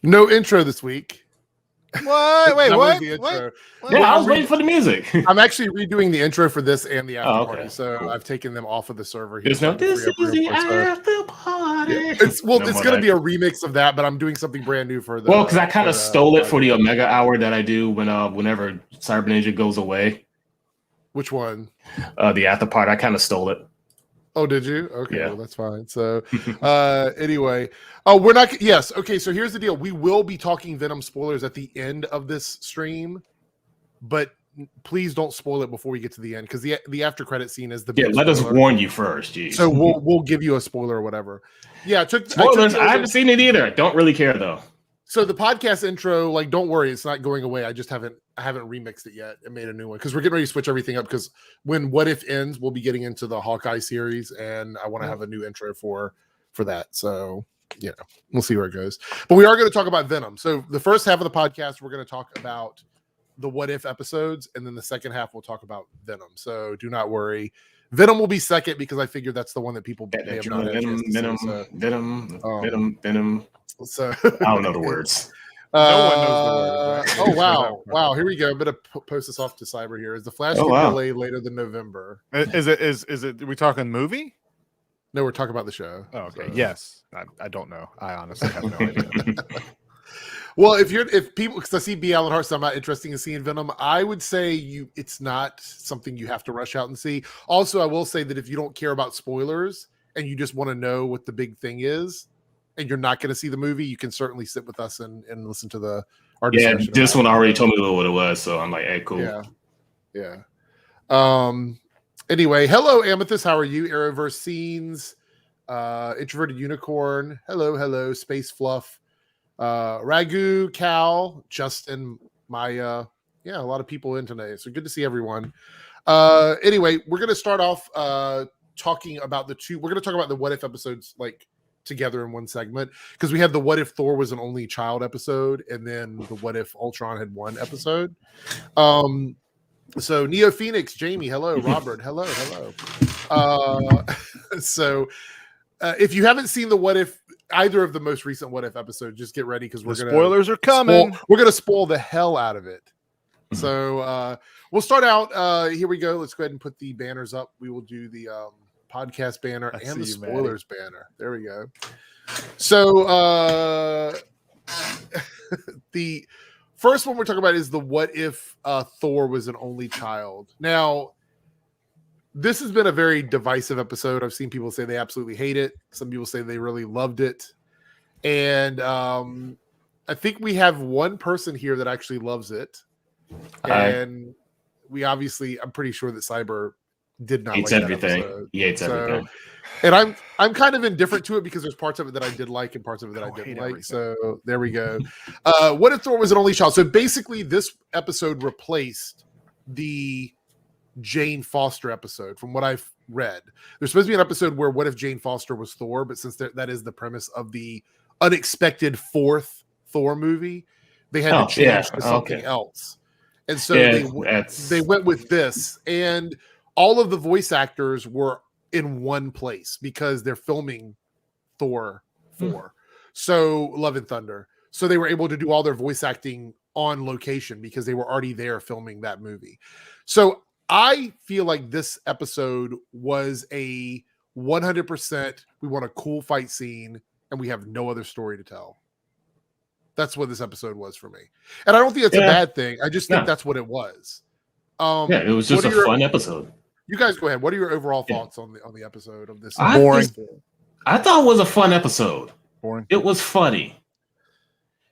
No intro this week. What? Wait, what? What? Yeah, I was waiting for the music. I'm actually redoing the intro for this and the after party, okay. so Cool. I've taken them off of the server. There's no, this is the after party. Yeah. It's going to be a remix of that, but I'm doing something brand new for the. Well, because I kind of stole it for the Omega Hour that I do whenever Syberninja goes away. Which one? The after party. I kind of stole it. Oh, did you? Okay, yeah. Well, that's fine. So, anyway, we're not. Yes, okay. So here's the deal: we will be talking Venom spoilers at the end of this stream, but please don't spoil it before we get to the end because the after credit scene is the big let us warn you first. Geez. So we'll give you a spoiler or whatever. Yeah, spoilers. I haven't seen it either. Don't really care though. So the podcast intro, like, don't worry, it's not going away. I haven't remixed it yet and made a new one because we're getting ready to switch everything up. Because when What If ends, we'll be getting into the Hawkeye series, and I want to have a new intro for that. So we'll see where it goes. But we are going to talk about Venom. So the first half of the podcast, we're going to talk about the What If episodes, and then the second half we'll talk about Venom. So do not worry. Venom will be second because I figured that's the one that people may have not Venom. So I don't know the words. No one knows the words. Right? Wow! Here we go. I'm gonna post this off to Cyber here. Is the Flash delayed later than November? Is it? Are we talking movie? No, we're talking about the show. Oh, okay. So. Yes. I don't know. I honestly have no idea. Well, if people, because I see B. Allen Hart, so I'm not interested in seeing Venom. I would say it's not something you have to rush out and see. Also, I will say that if you don't care about spoilers and you just want to know what the big thing is, and you're not going to see the movie, you can certainly sit with us and listen to our discussion. Yeah, this one already told me what it was, so I'm like, hey, cool. Yeah. Anyway, hello, Amethyst. How are you? Arrowverse Scenes, Introverted Unicorn. Hello, Space Fluff. Ragu, Cal, Justin, Maya. A lot of people in today. So good to see everyone. Anyway, we're going to start off talking about we're going to talk about the What If episodes, like, together in one segment, because we had the What If Thor was an only child episode, and then the What If Ultron had one episode. So Neo Phoenix, Jamie, hello. Robert, hello. So if you haven't seen the What If, either of the most recent What If episodes, just get ready because spoilers are coming. We're gonna spoil the hell out of it. So we'll start out. Here we go. Let's go ahead and put the banners up. We will do the podcast banner and the spoilers banner. There we go. So the first one we're talking about is the What If Thor was an only child. Now, this has been a very divisive episode. I've seen people say they absolutely hate it. Some people say they really loved it. And I think we have one person here that actually loves it. And we obviously, I'm pretty sure that Cyber did not hates like everything. That episode. He hates everything. And I'm kind of indifferent to it because there's parts of it that I did like and parts of it that I didn't like. Everything. So there we go. What If Thor was an only child? So basically, this episode replaced the Jane Foster episode. From what I've read, there's supposed to be an episode where what if Jane Foster was Thor, but since that is the premise of the unexpected fourth Thor movie, they had to change to something else. And so they went with this, and all of the voice actors were in one place because they're filming Thor 4. So Love and Thunder. So they were able to do all their voice acting on location because they were already there filming that movie. So I feel like this episode was a 100%, we want a cool fight scene and we have no other story to tell. That's what this episode was for me. And I don't think it's a bad thing. I just think that's what it was. It was just a fun episode. You guys go ahead. What are your overall thoughts on the episode of this? Boring. I thought it was a fun episode. Boring. It was funny.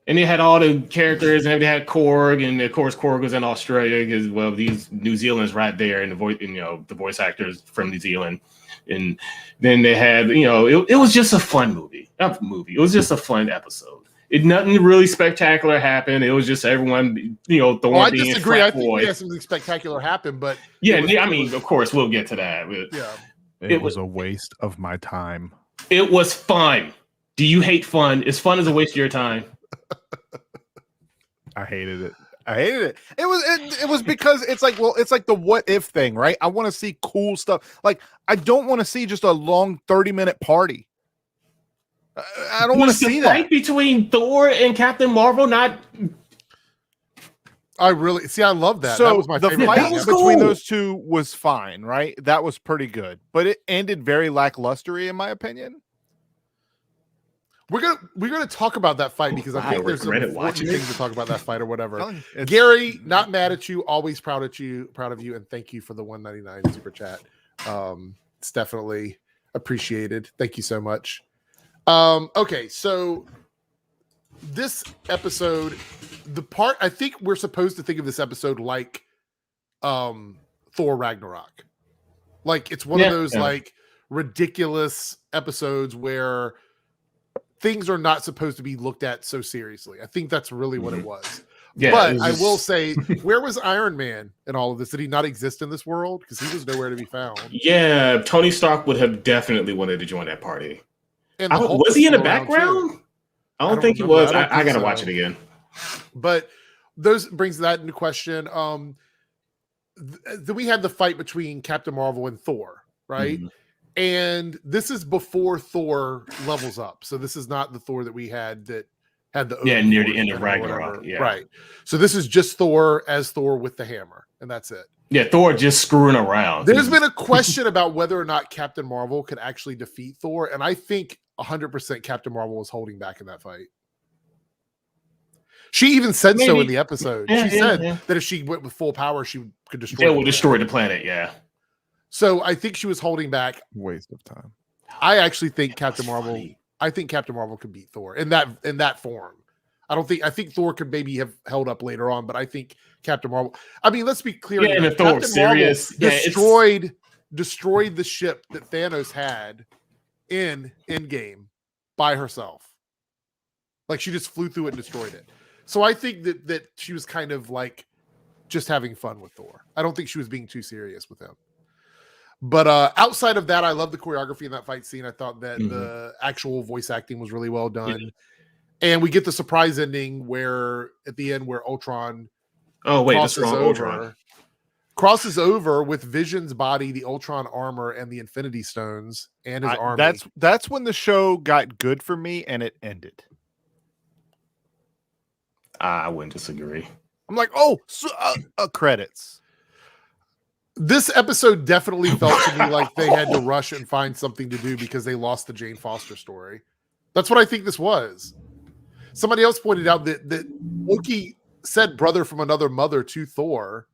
And they had all the characters, and they had Korg, and of course Korg was in Australia because these New Zealand's right there, and the voice actors from New Zealand, and then they had it was just a fun movie. It was just a fun episode. Nothing really spectacular happened. It was just everyone, Thor I being disagree. I think boy. we had something spectacular happen, but of course we'll get to that. But it was a waste of my time. It was fun. Do you hate fun? Is fun as a waste of your time? I hated it. It was because it's like the what if thing, right? I want to see cool stuff. Like, I don't want to see just a long 30-minute party. I don't want to see that fight between Thor and Captain Marvel. Not. I really see. I love that. So that was my the favorite. fight was between cool. those two was fine, right? That was pretty good, but it ended very lacklustery, in my opinion. We're gonna talk about that fight because I think there's some regretted important watching things it. to talk about that fight or whatever. It's- Gary, not mad at you. Always proud of you, and thank you for the 199 super chat. It's definitely appreciated. Thank you so much. Okay, so this episode, the part I think we're supposed to think of this episode like Thor Ragnarok. Like it's one of those like ridiculous episodes where things are not supposed to be looked at so seriously. I think that's really what it was. Yeah, but I will say, where was Iron Man in all of this? Did he not exist in this world? Because he was nowhere to be found. Yeah, Tony Stark would have definitely wanted to join that party. And the Hulk was he in the still around, background? too. I don't think he remember. was. I don't I think gotta so. watch it again. But those brings that into question. Then we had the fight between Captain Marvel and Thor, right? Mhm. And this is before Thor levels up. So this is not the Thor that we had that had the near the Odin end of or whatever. Ragnarok. Yeah. Right. So this is just Thor as Thor with the hammer, and that's it. Yeah, Thor just screwing around. There's been a question about whether or not Captain Marvel could actually defeat Thor, and I think 100% Captain Marvel was holding back in that fight. She even said so in the episode. Yeah, she said that if she went with full power, she could destroy. They will destroy the planet. Yeah. So I think she was holding back. Waste of time. I actually think Captain Marvel. Funny. I think Captain Marvel could beat Thor in that form. I think Thor could maybe have held up later on, but I think Captain Marvel. I mean, let's be clear. Yeah, and if Thor was serious, destroyed the ship that Thanos had in Endgame by herself. Like she just flew through it and destroyed it. So I think that she was kind of like just having fun with Thor. I don't think she was being too serious with him. But outside of that, I love the choreography in that fight scene. I thought that the actual voice acting was really well done. Yeah. And we get the surprise ending where at the end where Ultron crosses over with Vision's body, the Ultron armor, and the Infinity Stones and his army. That's when the show got good for me and it ended. I wouldn't disagree. I'm like, credits. This episode definitely felt to me like they had to rush and find something to do because they lost the Jane Foster story. That's what I think this was. Somebody else pointed out that Loki said brother from another mother to Thor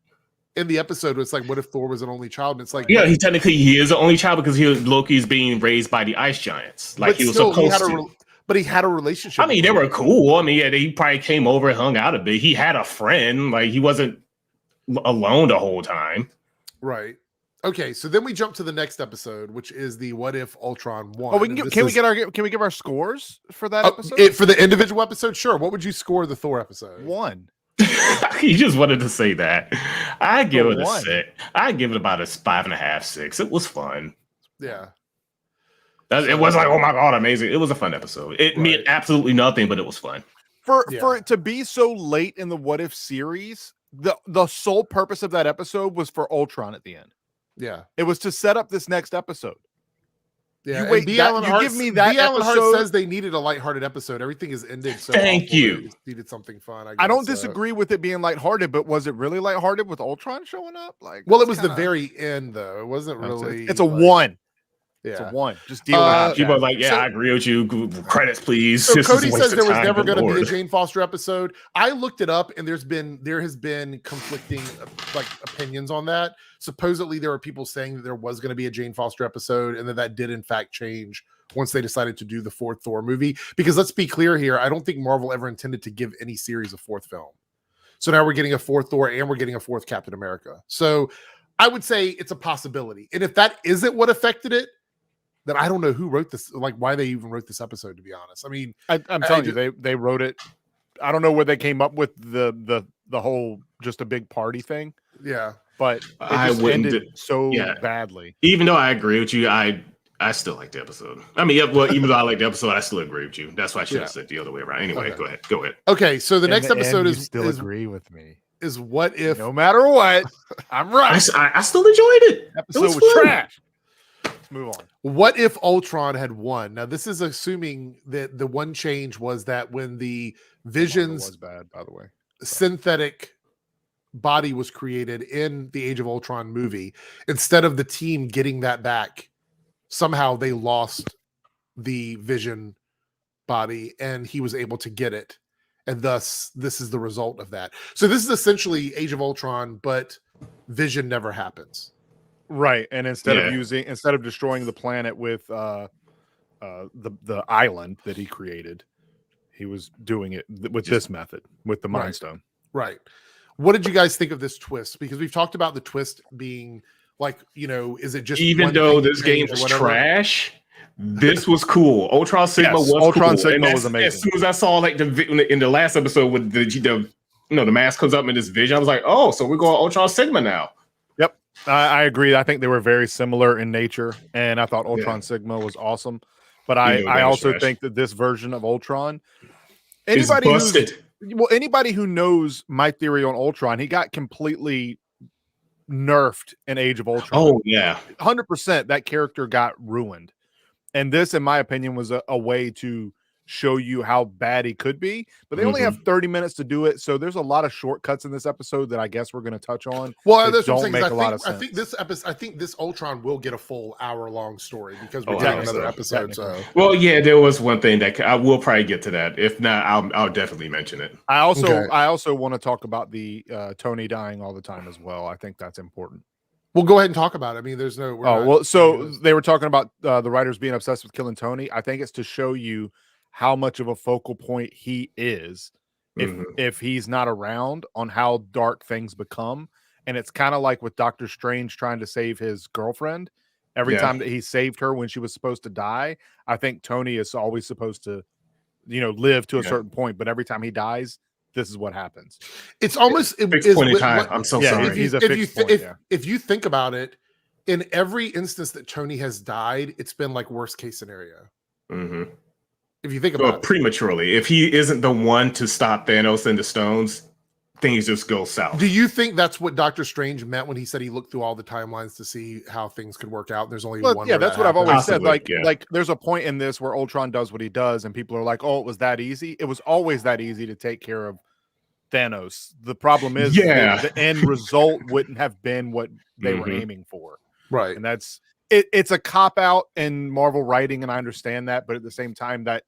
in the episode. It's like, what if Thor was an only child? And it's like, yeah, he is the only child because Loki's being raised by the ice giants. Like he was supposed to. But he had a relationship. I mean, they were cool. I mean, yeah, he probably came over and hung out a bit. He had a friend. Like he wasn't alone the whole time. Right. Okay. So then we jump to the next episode, which is the What If Ultron 1. Oh, can we give our scores for that episode? For the individual episode? Sure. What would you score the Thor episode? 1. He just wanted to say that. I give it a 6. I give it about a 5.5, 6. It was fun. Yeah. It was like, oh my God, amazing. It was a fun episode. It meant absolutely nothing, but it was fun. For it to be so late in the What If series, the sole purpose of that episode was for Ultron at the end. Yeah. It was to set up this next episode. Yeah. Give me that Alan Hart episode. says they needed a lighthearted episode. Everything is ended. So thank you. Needed something fun. I don't disagree with it being lighthearted, but was it really lighthearted with Ultron showing up? Like, well, it was the very end though. It wasn't really. It's a 1. Yeah. It's a 1. Just deal with it. People are like, I agree with you. Credits, please. So Cody says there was never going to be a Jane Foster episode. I looked it up, and there has been conflicting opinions on that. Supposedly, there were people saying that there was going to be a Jane Foster episode, and that did in fact change once they decided to do the 4th Thor movie. Because let's be clear here, I don't think Marvel ever intended to give any series a 4th film. So now we're getting a 4th Thor, and we're getting a 4th Captain America. So I would say it's a possibility. And if that isn't what affected it, then I don't know who wrote this, like why they even wrote this episode, to be honest. I mean, I'm telling you, they wrote it. I don't know where they came up with the whole just a big party thing. Yeah. But I ended so badly. Even though I agree with you, I still like the episode. I mean, even though I like the episode, I still agree with you. That's why I should have said the other way around. Anyway, go ahead. Okay, so the next episode is still agree with me. Is What If? No matter what, I'm right. I still enjoyed it. Episode was trash. move on. What if Ultron had won? Now, this is assuming that the one change was that when the Vision's was bad, by the way, synthetic body was created in the Age of Ultron movie, instead of the team getting that back, somehow they lost the Vision body and he was able to get it. And thus, this is the result of that. So this is essentially Age of Ultron, but Vision never happens. Right. And instead of destroying the planet with the island that he created, he was doing it with this method, with the Mind Stone. Right. What did you guys think of this twist? Because we've talked about the twist being like, is it just even though this game was trash? This was cool. Ultron Sigma was Ultron cool. Sigma was amazing. As soon as I saw like in the last episode with the mask comes up in this vision, I was like, oh, so we're going Ultron Sigma now. Yep, I agree. I think they were very similar in nature, and I thought Ultron Sigma was awesome. But I also think that this version of Ultron, anybody who knows my theory on Ultron, he got completely nerfed in Age of Ultron. Oh yeah, 100%. That character got ruined. And this, in my opinion, was a way to show you how bad he could be. But they only have 30 minutes to do it. So there's a lot of shortcuts in this episode that I guess we're going to touch on. Well, that's don't make a lot of sense. I think this Ultron will get a full hour-long story because we're doing another episode. So, well, yeah, there was one thing that I will probably get to that. If not, I'll definitely mention it. I also want to talk about the Tony dying all the time as well. I think that's important. We'll go ahead and talk about it. I mean, there's no. So they were talking about the writers being obsessed with killing Tony. I think it's to show you how much of a focal point he is if he's not around, on how dark things become. And it's kind of like with Doctor Strange trying to save his girlfriend. Every time that he saved her when she was supposed to die, I think Tony is always supposed to, live to a certain point. But every time he dies, this is what happens. It's almost fixed point in time. I'm so sorry. If you think about it, in every instance that Tony has died, it's been like worst case scenario. Mm-hmm. If you think about it prematurely, if he isn't the one to stop Thanos and the stones, things just go south. Do you think that's what Doctor Strange meant when he said he looked through all the timelines to see how things could work out? There's only one. Yeah, that's what I've always said. Like there's a point in this where Ultron does what he does, and people are like, "Oh, it was that easy." It was always that easy to take care of Thanos. The problem is the end result wouldn't have been what they were aiming for. Right. And that's it's a cop out in Marvel writing, and I understand that, but at the same time that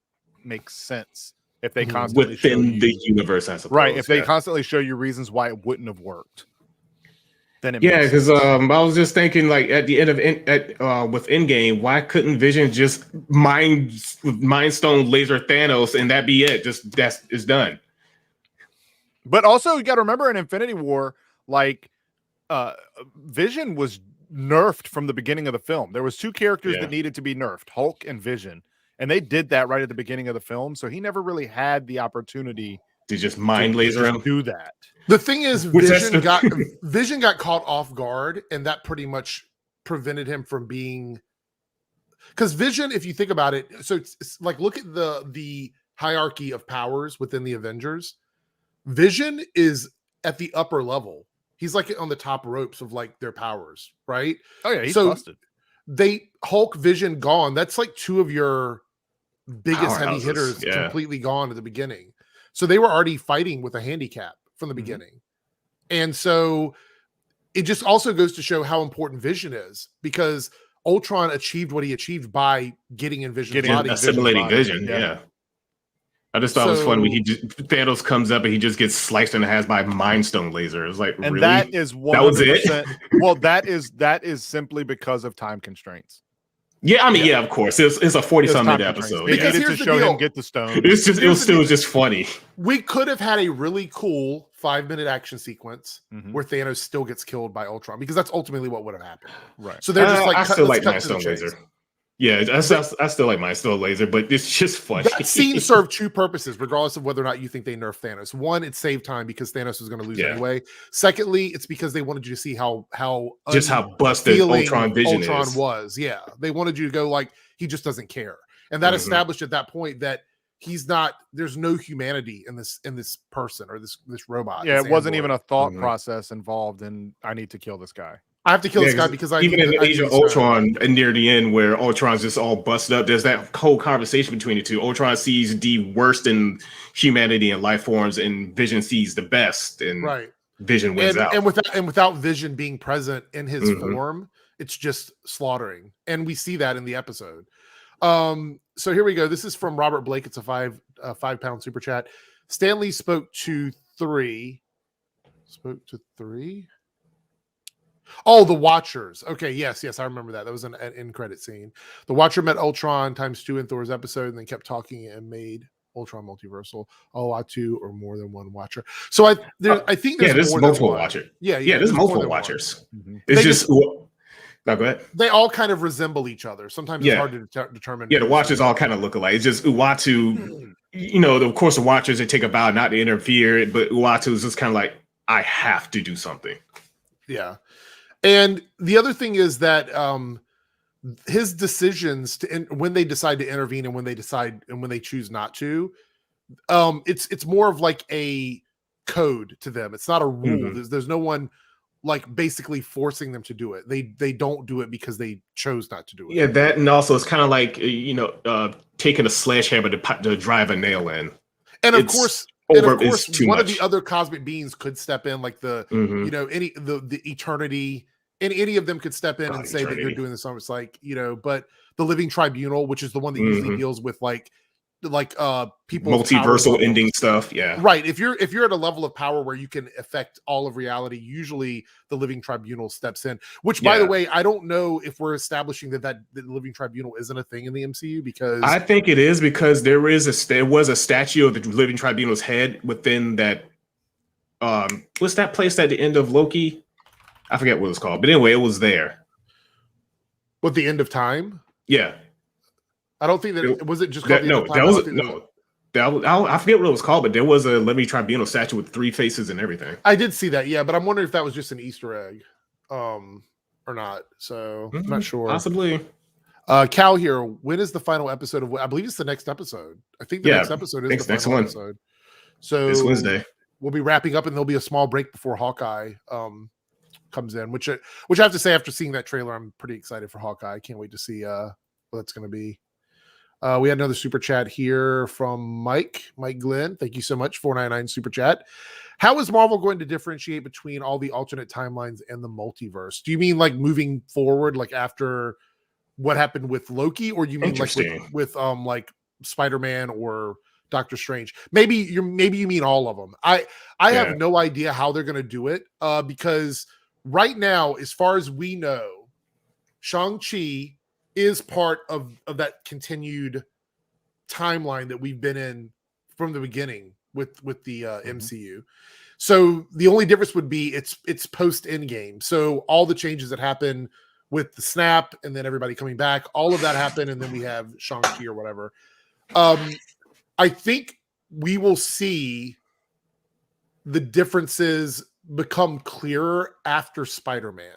makes sense if they constantly within the universe, I suppose. Right. If they constantly show you reasons why it wouldn't have worked, then it makes sense. Because I was just thinking, like, at the end of with Endgame, why couldn't Vision just mind stone laser Thanos and that be it? Just it's done. But also, you got to remember in Infinity War, like, Vision was nerfed from the beginning of the film. There was two characters that needed to be nerfed, Hulk and Vision. And they did that right at the beginning of the film. So he never really had the opportunity to just mind laser him. Do that. The thing is, Vision got caught off guard, and that pretty much prevented him from being. Because Vision, if you think about it, so it's like, look at the hierarchy of powers within the Avengers. Vision is at the upper level. He's like on the top ropes of like their powers, right? Oh yeah, he's busted. Hulk, Vision gone. That's like two of your biggest heavy hitters completely gone at the beginning. So they were already fighting with a handicap from the beginning. And so it just also goes to show how important Vision is, because Ultron achieved what he achieved by getting in Vision's body. Assimilating Vision, yeah. I just thought it was fun when Thanos comes up and he just gets sliced in half by Mind Stone laser. It was like, and really? That is 100%. That was it? Well, that is simply because of time constraints. Yeah, I mean, of course. It's a 40-some-minute episode. They needed to show him get the stone. It was still just funny. We could have had a really cool 5-minute action sequence where Thanos still gets killed by Ultron, because that's ultimately what would have happened. Right. So they're just like, I still like Mind Stone laser. Yeah, I still like Mind Stone laser, but it's just funny. That scene served two purposes, regardless of whether or not you think they nerfed Thanos. One, it saved time because Thanos was going to lose anyway. Secondly, it's because they wanted you to see how busted Ultron Vision was. Yeah, they wanted you to go like, he just doesn't care, and that established at that point that he's not. There's no humanity in this person or this robot. Yeah, it wasn't even a thought process involved in I need to kill this guy. I have to kill this guy because I even need in the Age of Ultron and near the end where Ultron's just all busted up, there's that whole conversation between the two. Ultron sees the worst in humanity and life forms, and Vision sees the best, and Vision wins out. And without Vision being present in his form, it's just slaughtering. And we see that in the episode. So here we go. This is from Robert Blake. It's a £5 super chat. Stanley spoke to three. Oh, the Watchers. Okay, yes, I remember that. That was an end credit scene. The Watcher met Ultron ×2 in Thor's episode, and then kept talking and made Ultron multiversal. Two or more than one Watcher. So I think there's multiple Watchers. Yeah, there's multiple Watchers. It's just no, go ahead. They all kind of resemble each other. Sometimes it's hard to determine. Yeah, the Watchers all kind of look alike. It's just Uatu. Of course, the Watchers, they take a vow not to interfere, but Uatu is just kind of like, I have to do something. Yeah. And the other thing is that his decisions when they decide to intervene and when they choose not to, it's more of like a code to them. It's not a rule. There's no one like basically forcing them to do it. They don't do it because they chose not to do it. Yeah, that, and also it's kind of like taking a sledgehammer to drive a nail in. And of course, one of the other cosmic beings could step in, like the the eternity. And any of them could step in and say that you're doing this. It's like, but the Living Tribunal, which is the one that usually deals with like people multiversal ending stuff. Yeah. Right. If you're at a level of power where you can affect all of reality, usually the Living Tribunal steps in, which by the way, I don't know if we're establishing that the Living Tribunal isn't a thing in the MCU, because I think it is, because there was a statue of the Living Tribunal's head within that. What's that place at the end of Loki? I forget what it was called, but anyway, it was there. What, the End of Time? Yeah. I don't think that was it just called I forget what it was called, but there was a Living Tribunal statue with 3 faces and everything. I did see that, yeah, but I'm wondering if that was just an Easter egg, or not. So I'm not sure. Possibly. Cal here. When is the final episode of? I believe it's the next episode. I think the next episode is the next final one. Episode. So it's Wednesday. We'll be wrapping up, and there'll be a small break before Hawkeye comes in. Which I have to say, after seeing that trailer, I'm pretty excited for Hawkeye. I can't wait to see what that's going to be. We had another super chat here from Mike Glenn. Thank you so much. 499 super chat. How is Marvel going to differentiate between all the alternate timelines and the multiverse? Do you mean like moving forward, like after what happened with Loki, or do you mean like with like Spider-Man or Doctor Strange? Maybe you mean all of them. I have no idea how they're going to do it, because right now, as far as we know, Shang-Chi is part of that continued timeline that we've been in from the beginning with the MCU. So the only difference would be it's post Endgame. So all the changes that happen with the snap and then everybody coming back, all of that happened, and then we have Shang-Chi or whatever. I think we will see the differences become clearer after Spider-Man.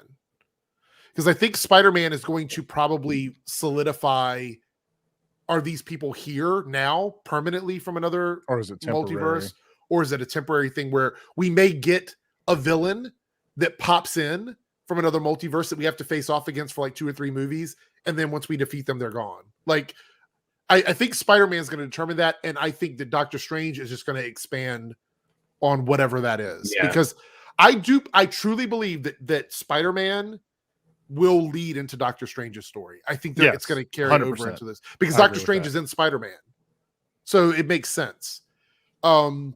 Because I think Spider-Man is going to probably solidify, are these people here now permanently from another multiverse? Or is it a temporary thing where we may get a villain that pops in from another multiverse that we have to face off against for like 2 or 3 movies, and then once we defeat them, they're gone. Like, I think Spider-Man is going to determine that, and I think that Doctor Strange is just going to expand on whatever that is. Yeah. Because I truly believe that Spider-Man will lead into Doctor Strange's story. I think that it's going to carry 100%. Over into this, because Doctor Strange is in Spider-Man, so it makes sense. And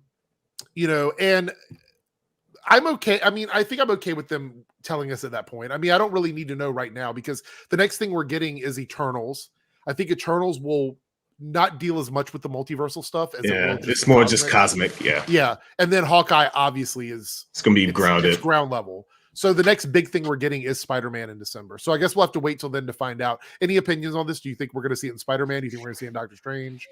I'm okay. I mean, I think I'm okay with them telling us at that point. I mean, I don't really need to know right now, because the next thing we're getting is Eternals. I think Eternals will not deal as much with the multiversal stuff as it will it's more just cosmic. Yeah. And then Hawkeye obviously it's going to be grounded. It's ground level. So the next big thing we're getting is Spider-Man in December. So I guess we'll have to wait till then to find out. Any opinions on this? Do you think we're going to see it in Spider-Man? Do you think we're going to see it in Doctor Strange?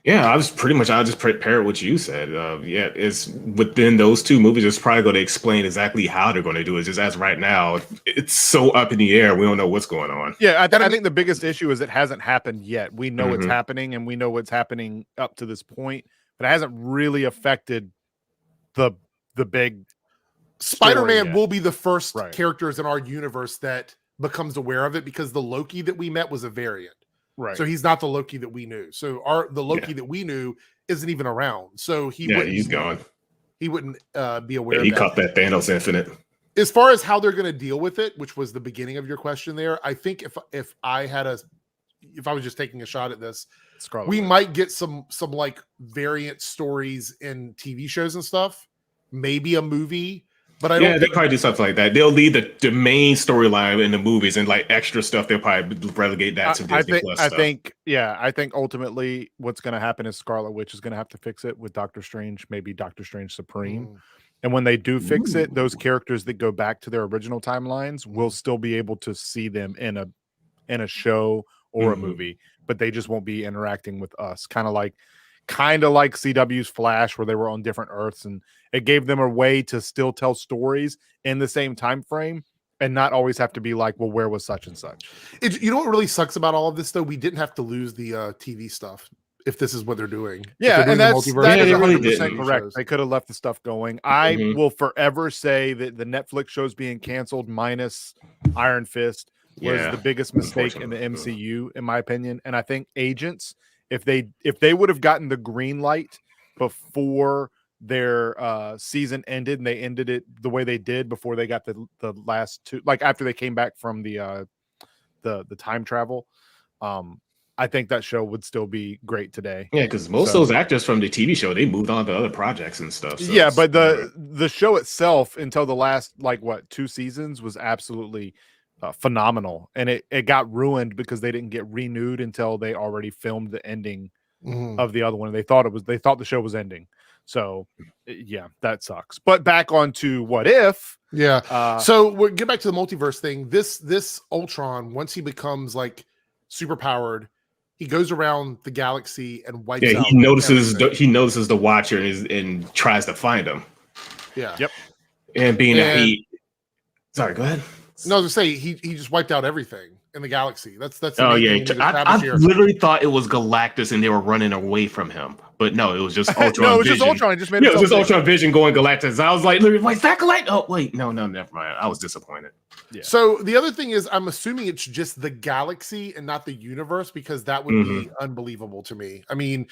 Yeah, I'll just parrot what you said. It's within those 2 movies, it's probably going to explain exactly how they're going to do it. Just as right now, it's so up in the air. We don't know what's going on. Yeah, I think the biggest issue is it hasn't happened yet. We know it's happening, and we know what's happening up to this point, but it hasn't really affected the big Spider-Man will be the first Right. characters in our universe that becomes aware of it, because the Loki that we met was a variant. Right. So he's not the Loki that we knew. So the Loki that we knew isn't even around. So he's gone. He wouldn't be aware of he that. caught that Thanos Infinite. As far as how they're going to deal with it, which was the beginning of your question there, I think if I was just taking a shot at this, we might get some like variant stories in TV shows and stuff, maybe a movie. But they'll probably do something like that. They'll leave the main storyline in the movies, and like extra stuff, they'll probably relegate that to Disney Plus stuff. I think ultimately what's going to happen is Scarlet Witch is going to have to fix it with Doctor Strange, maybe Doctor Strange Supreme. And when they do fix it, those characters that go back to their original timelines will still be able to see them in a show or a movie, but they just won't be interacting with us. Kind of like CW's Flash, where they were on different Earths, and it gave them a way to still tell stories in the same time frame and not always have to be like, well, where was such and such? You know what really sucks about all of this, though? We didn't have to lose the TV stuff if this is what they're doing. Yeah, and that is 100% really correct. They could have left the stuff going. I will forever say that the Netflix shows being canceled minus Iron Fist was the biggest mistake in the MCU, in my opinion. And I think Agents, if they would have gotten the green light before their season ended, and they ended it the way they did before they got the last two, like after they came back from the time travel, I think that show would still be great today. Yeah, because most of those actors from the TV show, they moved on to other projects and stuff. So yeah, but the show itself, until the last 2 seasons, was absolutely phenomenal, and it got ruined because they didn't get renewed until they already filmed the ending of the other one. They thought the show was ending. So yeah, that sucks. But back on to What If. Yeah. So we'll get back to the multiverse thing. This Ultron, once he becomes like super powered, he goes around the galaxy and wipes out. He notices the Watcher and tries to find him. Yeah. Yep. And sorry, go ahead. No, I was gonna say he just wiped out everything in the galaxy. That's oh yeah. I literally thought it was Galactus and they were running away from him, but no, it was just Ultron. No, it was just Ultron. It just made it was just Ultron Vision going Galactus. I was like, wait, is that Galactus? Oh wait, no, never mind. I was disappointed. Yeah. So the other thing is, I'm assuming it's just the galaxy and not the universe, because that would be unbelievable to me. I mean,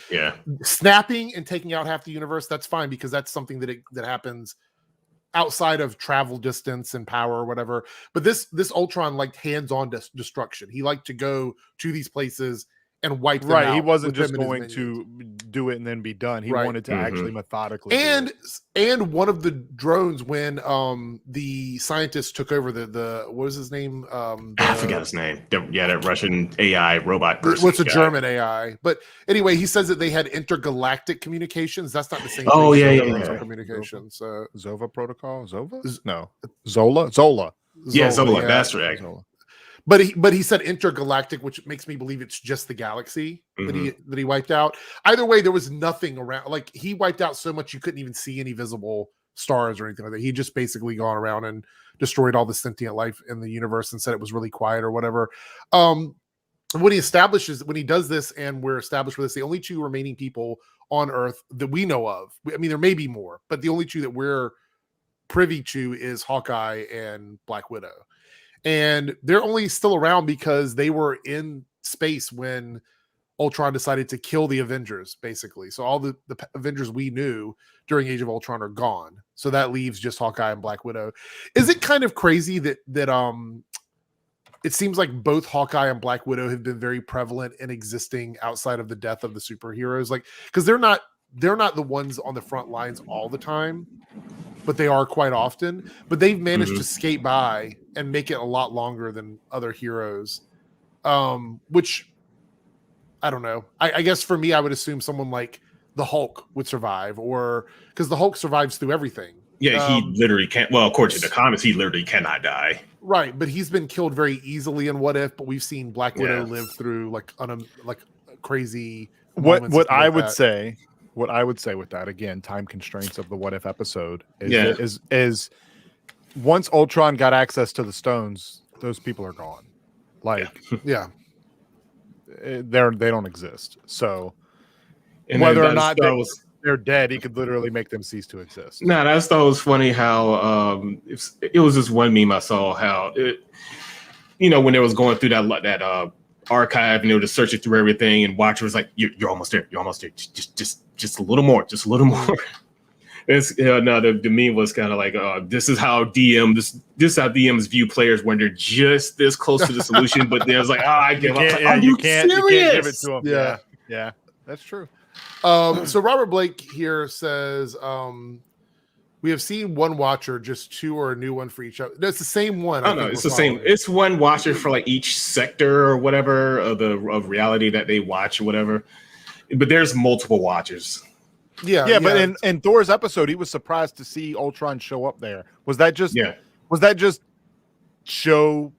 snapping and taking out half the universe, that's fine, because that's something that happens outside of travel distance and power or whatever. But this Ultron liked hands-on destruction. He liked to go to these places and wipe them out. He wasn't just going to do it and then be done. He wanted to actually methodically and one of the drones, when the scientist took over the what was his name? I forgot his name. That Russian AI robot person. What's a German AI? But anyway, he says that they had intergalactic communications. That's not the same. Oh thing. Communication. So Zova protocol. No. Zola. Yeah, Zola. That's right. Zola. But he said intergalactic, which makes me believe it's just the galaxy that he wiped out. Either way, there was nothing around. Like, he wiped out so much you couldn't even see any visible stars or anything like that. He just basically gone around and destroyed all the sentient life in the universe and said it was really quiet or whatever. When he does this, and we're established with this, the only 2 remaining people on Earth that we know of, I mean, there may be more, but the only 2 that we're privy to is Hawkeye and Black Widow. And they're only still around because they were in space when Ultron decided to kill the Avengers, basically. So all the Avengers we knew during Age of Ultron are gone. So that leaves just Hawkeye and Black Widow. Is it kind of crazy that it seems like both Hawkeye and Black Widow have been very prevalent in existing outside of the death of the superheroes? Like, because they're not the ones on the front lines all the time, but they are quite often. But they've managed to skate by and make it a lot longer than other heroes, which I don't know. I guess for me, I would assume someone like the Hulk would survive, or because the Hulk survives through everything. Yeah, he literally can't. Well, according to the comics, he literally cannot die. Right, but he's been killed very easily in What If. But we've seen Black Widow live through like crazy. What I would say with that, again, time constraints of the What If episode is once Ultron got access to the stones, those people are gone. They don't exist. So and whether or not they're dead, he could literally make them cease to exist. Nah, I just thought it was funny how it was just one meme I saw how it, when they was going through that archive and they were just searching through everything, and Watcher was like, "You're almost there. You're almost there. Just a little more. Just a little more." It's the meme was kind of like, this is how this is how DMs view players when they're just this close to the solution, but there's like, I give up. You can't give it to them. Yeah, that's true. So Robert Blake here says, we have seen one Watcher, just two or a new one for each other. No, it's the same one. Oh no, it's the same. It's one Watcher for like each sector or whatever of reality that they watch or whatever. But there's multiple Watchers. Yeah. But in Thor's episode, he was surprised to see Ultron show up there. Was that just show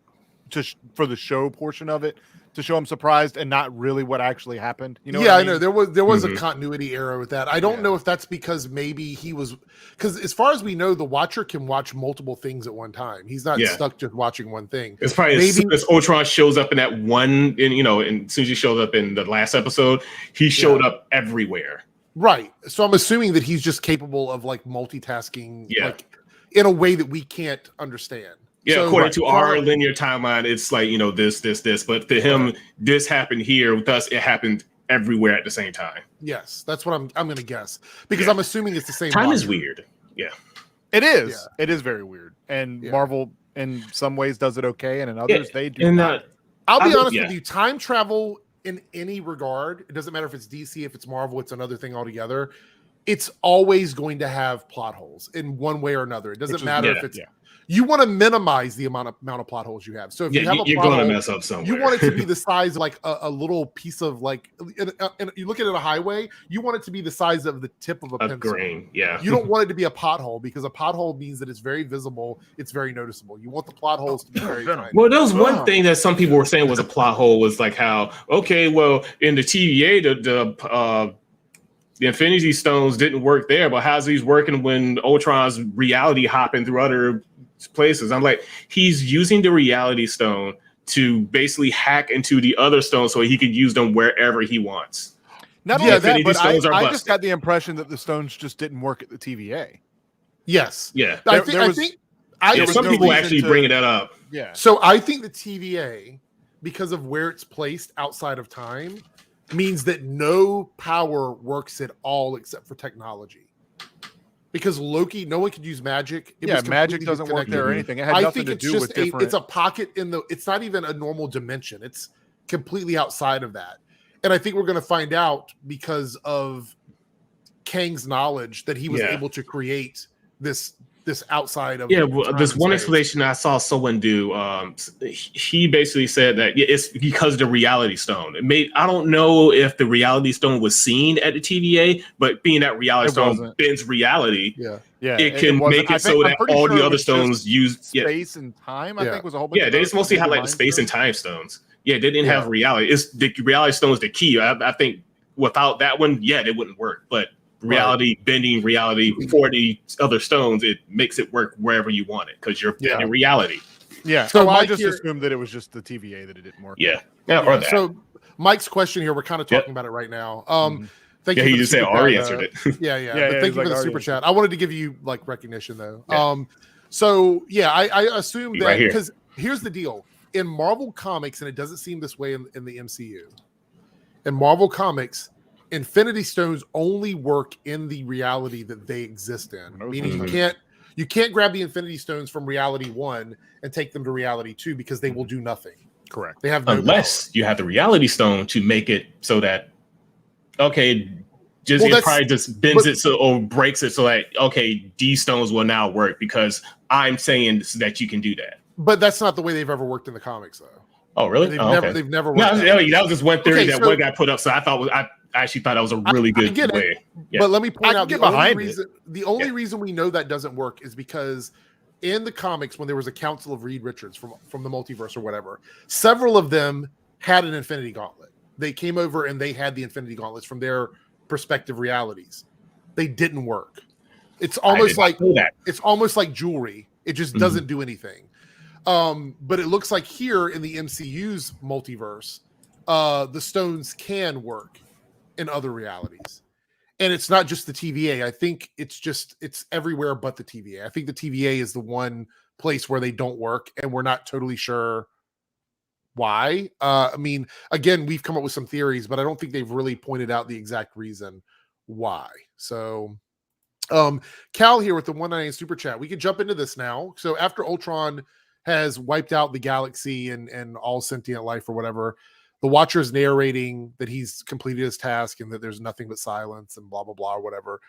for the show portion of it to show him surprised and not really what actually happened? You know? Yeah, I know there was a continuity error with that. I don't know if that's because maybe because as far as we know, the Watcher can watch multiple things at one time. He's not stuck just watching one thing. It's probably as soon as Ultron shows up in that one, and as soon as he shows up in the last episode, he showed up everywhere. Right. So I'm assuming that he's just capable of like multitasking like in a way that we can't understand. Yeah, so, according to our linear timeline, it's like, this. But to him, this happened here. With us, it happened everywhere at the same time. Yes, that's what I'm going to guess. Because I'm assuming it's the same. Time is weird. Yeah. It is. Yeah. It is very weird. And Marvel, in some ways, does it okay. And in others, they do not. I'll be honest with you. Time travel in any regard, it doesn't matter if it's DC, if it's Marvel, it's another thing altogether. It's always going to have plot holes in one way or another. It doesn't matter if it's you want to minimize the amount of plot holes you have. So if you have you're going to mess up somewhere. You want it to be the size of like a little piece of like, and you look at it a highway, you want it to be the size of the tip of a pencil. Grain, yeah. You don't want it to be a pothole because a pothole means that it's very visible, it's very noticeable. You want the plot holes to be very tiny. Well, that was one thing that some people were saying was a plot hole was like how, in the TVA, the Infinity Stones didn't work there, but how's these working when Ultron's reality hopping through other places? I'm like, he's using the reality stone to basically hack into the other stones so he could use them wherever he wants. Not only that, but I just got the impression that the stones just didn't work at the TVA. Yes. Yeah. I think some people actually bringing that up. Yeah. So I think the TVA, because of where it's placed outside of time, means that no power works at all except for technology. Because Loki, no one could use magic. Magic doesn't work there or anything. It had nothing to do with different. It's a pocket it's not even a normal dimension. It's completely outside of that. And I think we're going to find out because of Kang's knowledge that he was able to create this outside of this one explanation I saw someone do. He basically said that it's because of the reality stone. I don't know if the reality stone was seen at the TVA, but being that reality stone bends reality, it can make it so that all the other stones use space and time. I think was a whole bunch. Yeah, they just mostly had like the space and time stones. Yeah, they didn't have reality. It's the reality stone is the key. I think without that one, it wouldn't work. But bending reality for the other stones, it makes it work wherever you want it because you're bending reality. Yeah. So I just assumed that it was just the TVA that it didn't work. Yeah. Or that. So Mike's question here, we're kind of talking about it right now. Thank you. He just said Ari answered it. But thank you for the super chat. I wanted to give you like recognition though. I assume that because here's the deal in Marvel Comics, and it doesn't seem this way in the MCU. In Marvel Comics, Infinity Stones only work in the reality that they exist in. Meaning you can't grab the Infinity Stones from reality 1 and take them to reality 2 because they will do nothing. Correct. They have no unless power. You have the reality stone to make it so that it probably just bends it or breaks it so that these stones will now work because I'm saying that you can do that. But that's not the way they've ever worked in the comics, though. Oh, really? They've never worked. That was just one theory that one guy put up. So I actually thought that was a really good way. But let me point out the only reason we know that doesn't work is because in the comics, when there was a council of Reed Richards from the multiverse or whatever, several of them had an Infinity Gauntlet. They came over and they had the Infinity Gauntlets from their respective realities. They didn't work. It's almost like jewelry. It just doesn't do anything. But it looks like here in the MCU's multiverse, the stones can work in other realities. And it's not just the TVA. I think it's everywhere but the TVA. I think the TVA is the one place where they don't work, and we're not totally sure why. I mean, again, we've come up with some theories, but I don't think they've really pointed out the exact reason why. So Cal here with the 198 super chat. We can jump into this now. So after Ultron has wiped out the galaxy and all sentient life or whatever, the Watcher is narrating that he's completed his task and that there's nothing but silence and blah, blah, blah, or whatever.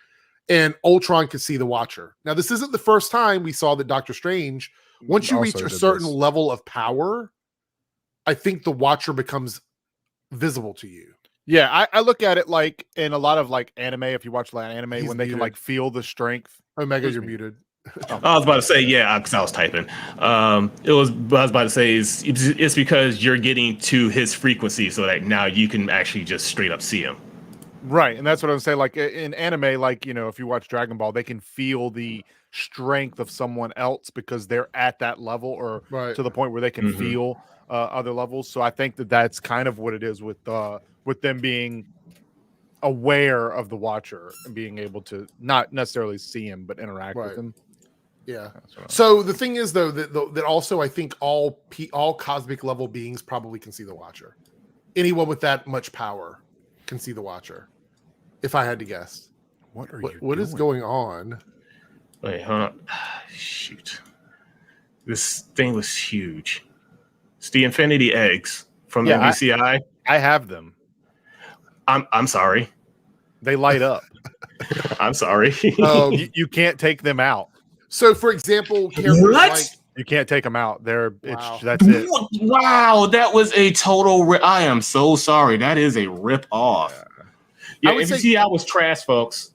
And Ultron could see the Watcher. Now, this isn't the first time we saw that Doctor Strange, once you reach a certain level of power, I think the Watcher becomes visible to you. Yeah, I look at it like in a lot of like anime, if you watch a lot of anime, He's when they muted. can like feel the strength. Omega, you're muted. I was about to say, yeah, because I was typing. I was about to say it's because you're getting to his frequency, so that now you can actually just straight up see him. Right, and that's what I'm saying. Like in anime, like, you know, if you watch Dragon Ball, they can feel the strength of someone else because they're at that level, or to the point where they can feel other levels. So I think that that's kind of what it is with them being aware of the Watcher and being able to not necessarily see him but interact with him. Yeah. So the thing is, though, that also I think all cosmic level beings probably can see the Watcher. Anyone with that much power can see the Watcher. If I had to guess, what is going on? Wait, hold on. Shoot, this thing was huge. It's the Infinity Eggs from the VCI. I have them. I'm sorry. They light up. I'm sorry. You can't take them out. So, for example, characters like you can't take them out. That's it. Wow, that was a total. I am so sorry. That is a rip off. Yeah, VCI was trash, folks.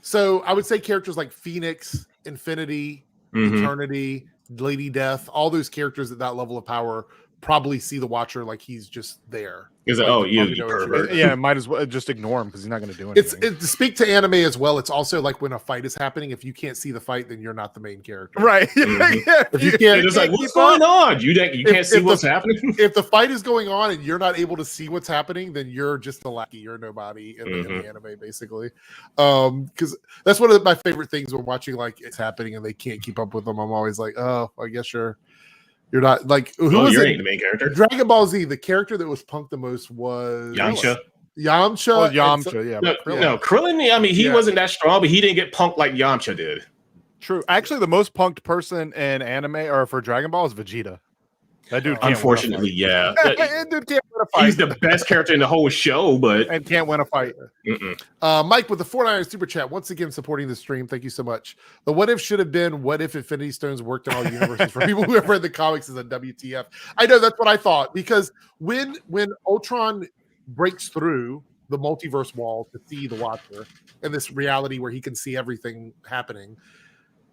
So I would say characters like Phoenix, Infinity, Eternity, Lady Death, all those characters at that level of power probably see the Watcher like he's just there. Is it? Like You pervert. Yeah, might as well just ignore him because he's not going to do anything. It's to speak to anime as well. It's also like when a fight is happening. If you can't see the fight, then you're not the main character, right? If you can't, it's like, what's going on? You can't see what's happening. If the fight is going on and you're not able to see what's happening, then you're just a lackey. You're nobody in the anime, basically. Because that's one of my favorite things when watching like it's happening and they can't keep up with them. I'm always like, oh, I guess you're not like who was the main character? Dragon Ball Z. The character that was punked the most was Yamcha. Yamcha, yeah. No, Krillin. I mean, he wasn't that strong, but he didn't get punked like Yamcha did. True. Actually, the most punked person in anime or for Dragon Ball is Vegeta. That dude can't unfortunately, win a fight. That dude can't win a fight. He's the best character in the whole show, but and can't win a fight. Mike with the 499 super chat once again supporting the stream. Thank you so much. The what if should have been what if Infinity Stones worked in all universes for people who have read the comics is a WTF. I know that's what I thought, because when Ultron breaks through the multiverse wall to see the Watcher and this reality where he can see everything happening,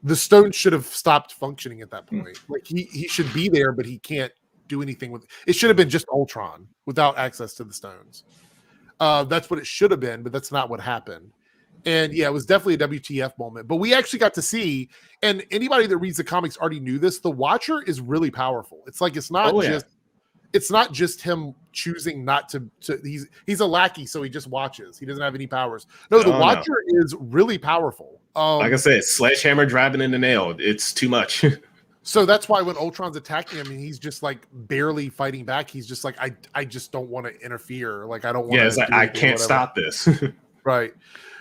the stones should have stopped functioning at that point. Like he should be there, but he can't do anything with it. It should have been just Ultron without access to the stones. That's what it should have been, but that's not what happened. And yeah, it was definitely a WTF moment. But we actually got to see, and anybody that reads the comics already knew this, the Watcher is really powerful. It's like it's not just him choosing not to he's a lackey, so he just watches. He doesn't have any powers. No, the Watcher is really powerful. Like I said, sledgehammer driving in the nail. It's too much. So that's why when Ultron's attacking him and he's just like barely fighting back, he's just like, I just don't want to interfere. Like I don't want to. Yeah, it's like I can't stop this. Right.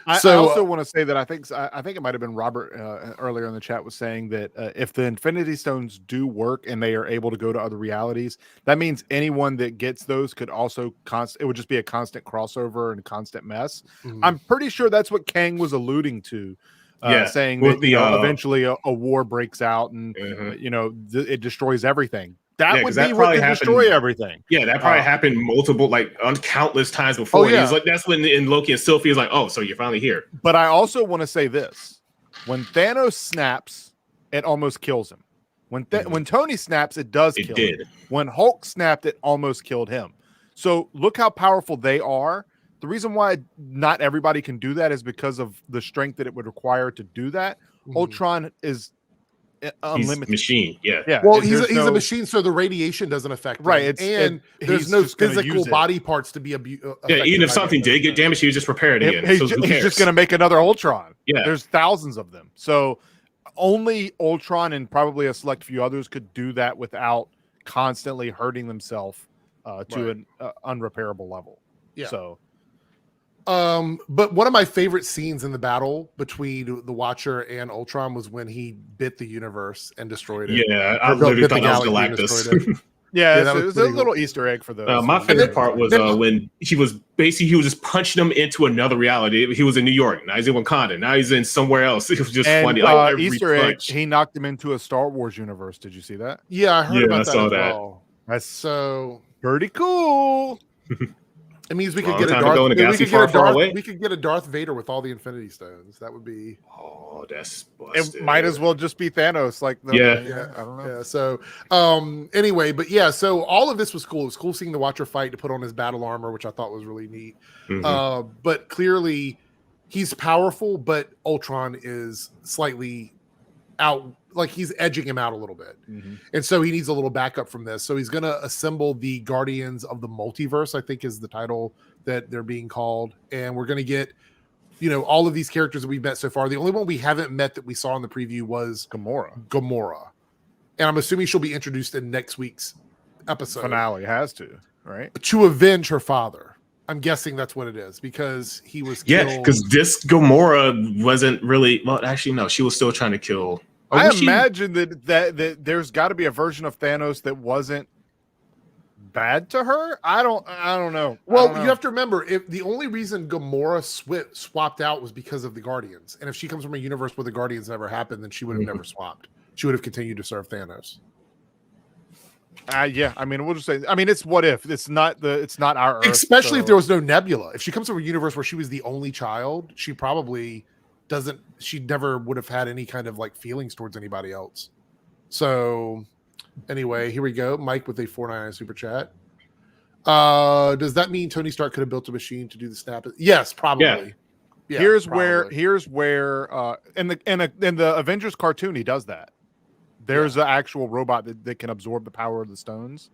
I also want to say that I think it might have been Robert earlier in the chat was saying that if the Infinity Stones do work and they are able to go to other realities, that means anyone that gets those could also it would just be a constant crossover and constant mess. I'm pretty sure that's what Kang was alluding to. Saying that eventually a war breaks out and it destroys everything. That would be what could destroy everything. Yeah, that probably happened multiple, countless times before. Oh, yeah. He's like, that's when in Loki and Sylvie is like, oh, so you're finally here. But I also want to say this: when Thanos snaps, it almost kills him. When Tony snaps, it does kill him. When Hulk snapped, it almost killed him. So look how powerful they are. The reason why not everybody can do that is because of the strength that it would require to do that. Ultron is unlimited machine. Yeah. Well, he's a machine, so the radiation doesn't affect him. And there's no physical body parts to be affected. Yeah, even if something did get damaged, he would just repair it again. He's just going to make another Ultron. Yeah. There's thousands of them. So only Ultron and probably a select few others could do that without constantly hurting themselves to an unrepairable level. Yeah. So, but one of my favorite scenes in the battle between the Watcher and Ultron was when he bit the universe and destroyed it. Yeah, I literally thought that was Galactus. Yeah, it was a little Easter egg for those. My favorite part was when he was just punching them into another reality. He was in New York, now he's in Wakanda, now he's in somewhere else. It was just funny. Like Easter egg, he knocked him into a Star Wars universe. Did you see that? Yeah, I heard about that. I saw as that. Well. That's so pretty cool. It means we could get a Darth Vader with all the Infinity Stones. That would be. Oh, that's busted. It might as well just be Thanos. Like, I don't know. Yeah. So, anyway, but yeah. So all of this was cool. It was cool seeing the Watcher fight to put on his battle armor, which I thought was really neat. Mm-hmm. But clearly, he's powerful, but Ultron is slightly out. Like he's edging him out a little bit. And so he needs a little backup from this. So he's going to assemble the Guardians of the Multiverse, I think is the title that they're being called. And we're going to get, all of these characters that we've met so far. The only one we haven't met that we saw in the preview was Gamora. And I'm assuming she'll be introduced in next week's episode. Finale has to, right? To avenge her father. I'm guessing that's what it is because he was killed. Yeah, because this Gamora wasn't really, well, actually, no, she was still trying to kill. I imagine that there's got to be a version of Thanos that wasn't bad to her. I don't know. Well, you have to remember, if the only reason Gamora swapped out was because of the Guardians, and if she comes from a universe where the Guardians never happened, then she would have never swapped. She would have continued to serve Thanos. Yeah, I mean, we'll just say. I mean, it's what if it's not our Earth, especially if there was no Nebula. If she comes from a universe where she was the only child, she probably doesn't. She never would have had any kind of like feelings towards anybody else. So, anyway, here we go. Mike with a $4.99 super chat. Does that mean Tony Stark could have built a machine to do the snap? Yes, probably. Yeah, here's where in the Avengers cartoon he does that. There's an actual robot that can absorb the power of the stones,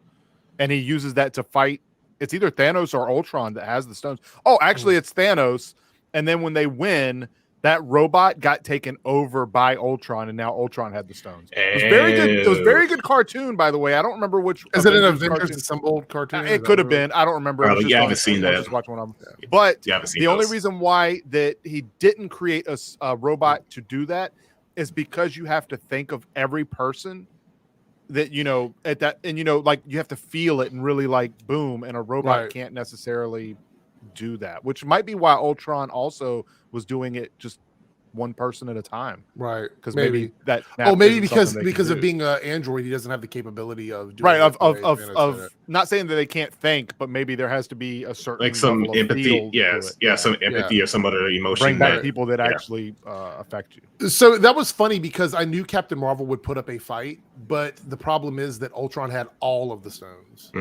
and he uses that to fight. It's either Thanos or Ultron that has the stones. Oh, actually, it's Thanos. And then when they win, that robot got taken over by Ultron, and now Ultron had the stones. It was very good. It was very good cartoon, by the way. I don't remember which. Is it an Avengers assembled cartoon? It could have been. I don't remember. Probably, you haven't seen that. Just watch one of them. But the only reason why that he didn't create a robot to do that is because you have to think of every person that at that, and like you have to feel it and really like boom, and a robot can't necessarily do that, which might be why Ultron also was doing it just one person at a time, right? Because maybe that maybe because of being an android, he doesn't have the capability of doing of not saying that they can't think, but maybe there has to be a certain like some empathy, some empathy or some other emotion. Bring back people that actually affect you. So that was funny because I knew Captain Marvel would put up a fight, but the problem is that Ultron had all of the stones.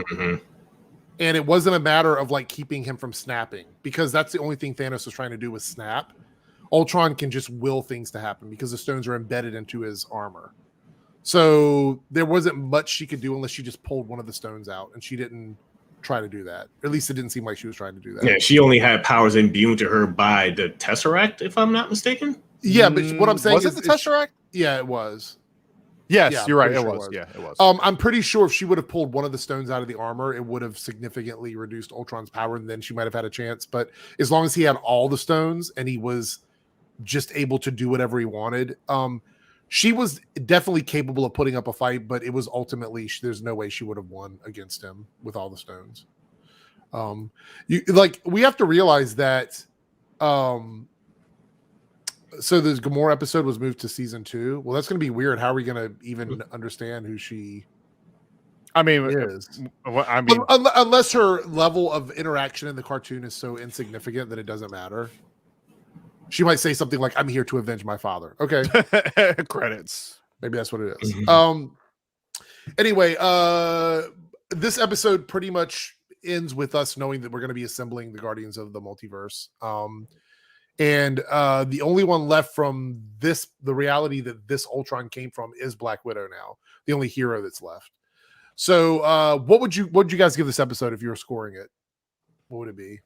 And it wasn't a matter of like keeping him from snapping, because that's the only thing Thanos was trying to do was snap. Ultron can just will things to happen because the stones are embedded into his armor. So there wasn't much she could do unless she just pulled one of the stones out, and she didn't try to do that. Or at least it didn't seem like she was trying to do that. Yeah, she only had powers imbued to her by the Tesseract, if I'm not mistaken. Yeah, but what I'm saying was it the Tesseract? Yeah, it was. Yes, you're right. It was. Yeah, it was. I'm pretty sure if she would have pulled one of the stones out of the armor, it would have significantly reduced Ultron's power, and then she might have had a chance. But as long as he had all the stones and he was just able to do whatever he wanted, she was definitely capable of putting up a fight. But it was ultimately there's no way she would have won against him with all the stones. We have to realize that. So this Gamora episode was moved to season 2. Well, that's going to be weird. How are we going to even understand who she is? Unless her level of interaction in the cartoon is so insignificant that it doesn't matter. She might say something like, "I'm here to avenge my father." Okay. Credits. Maybe that's what it is. Anyway, this episode pretty much ends with us knowing that we're going to be assembling the Guardians of the Multiverse. And the only one left from the reality that this Ultron came from is Black Widow now, the only hero that's left. So what would you guys give this episode if you were scoring it? What would it be?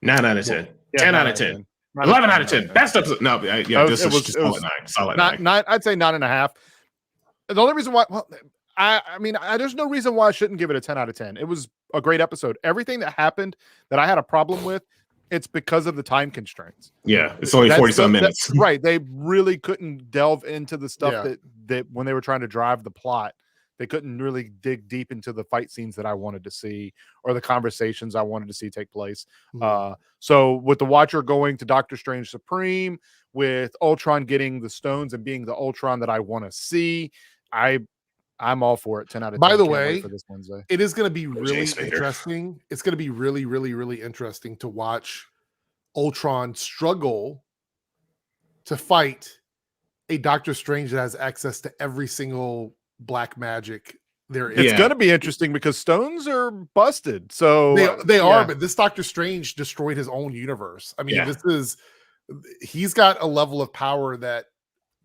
9 out of 10. 10 out of 10. 11 out of 10. Best episode. No, yeah, this was solid 9. Solid 9. I'd say 9.5. The only reason why, I mean, there's no reason why I shouldn't give it a 10 out of 10. It was a great episode. Everything that happened that I had a problem with, it's because of the time constraints. Yeah, it's only 40-some minutes. Right. They really couldn't delve into the stuff that when they were trying to drive the plot, they couldn't really dig deep into the fight scenes that I wanted to see or the conversations I wanted to see take place. Mm-hmm. So with the Watcher going to Doctor Strange Supreme, with Ultron getting the stones and being the Ultron that I want to see, I'm all for it. 10 out of 10. By the way, for this Wednesday, it is going to be really interesting. It's going to be really, really, really interesting to watch Ultron struggle to fight a Doctor Strange that has access to every single black magic there is. It's going to be interesting because stones are busted. So they are, but this Doctor Strange destroyed his own universe. I mean, he's got a level of power that.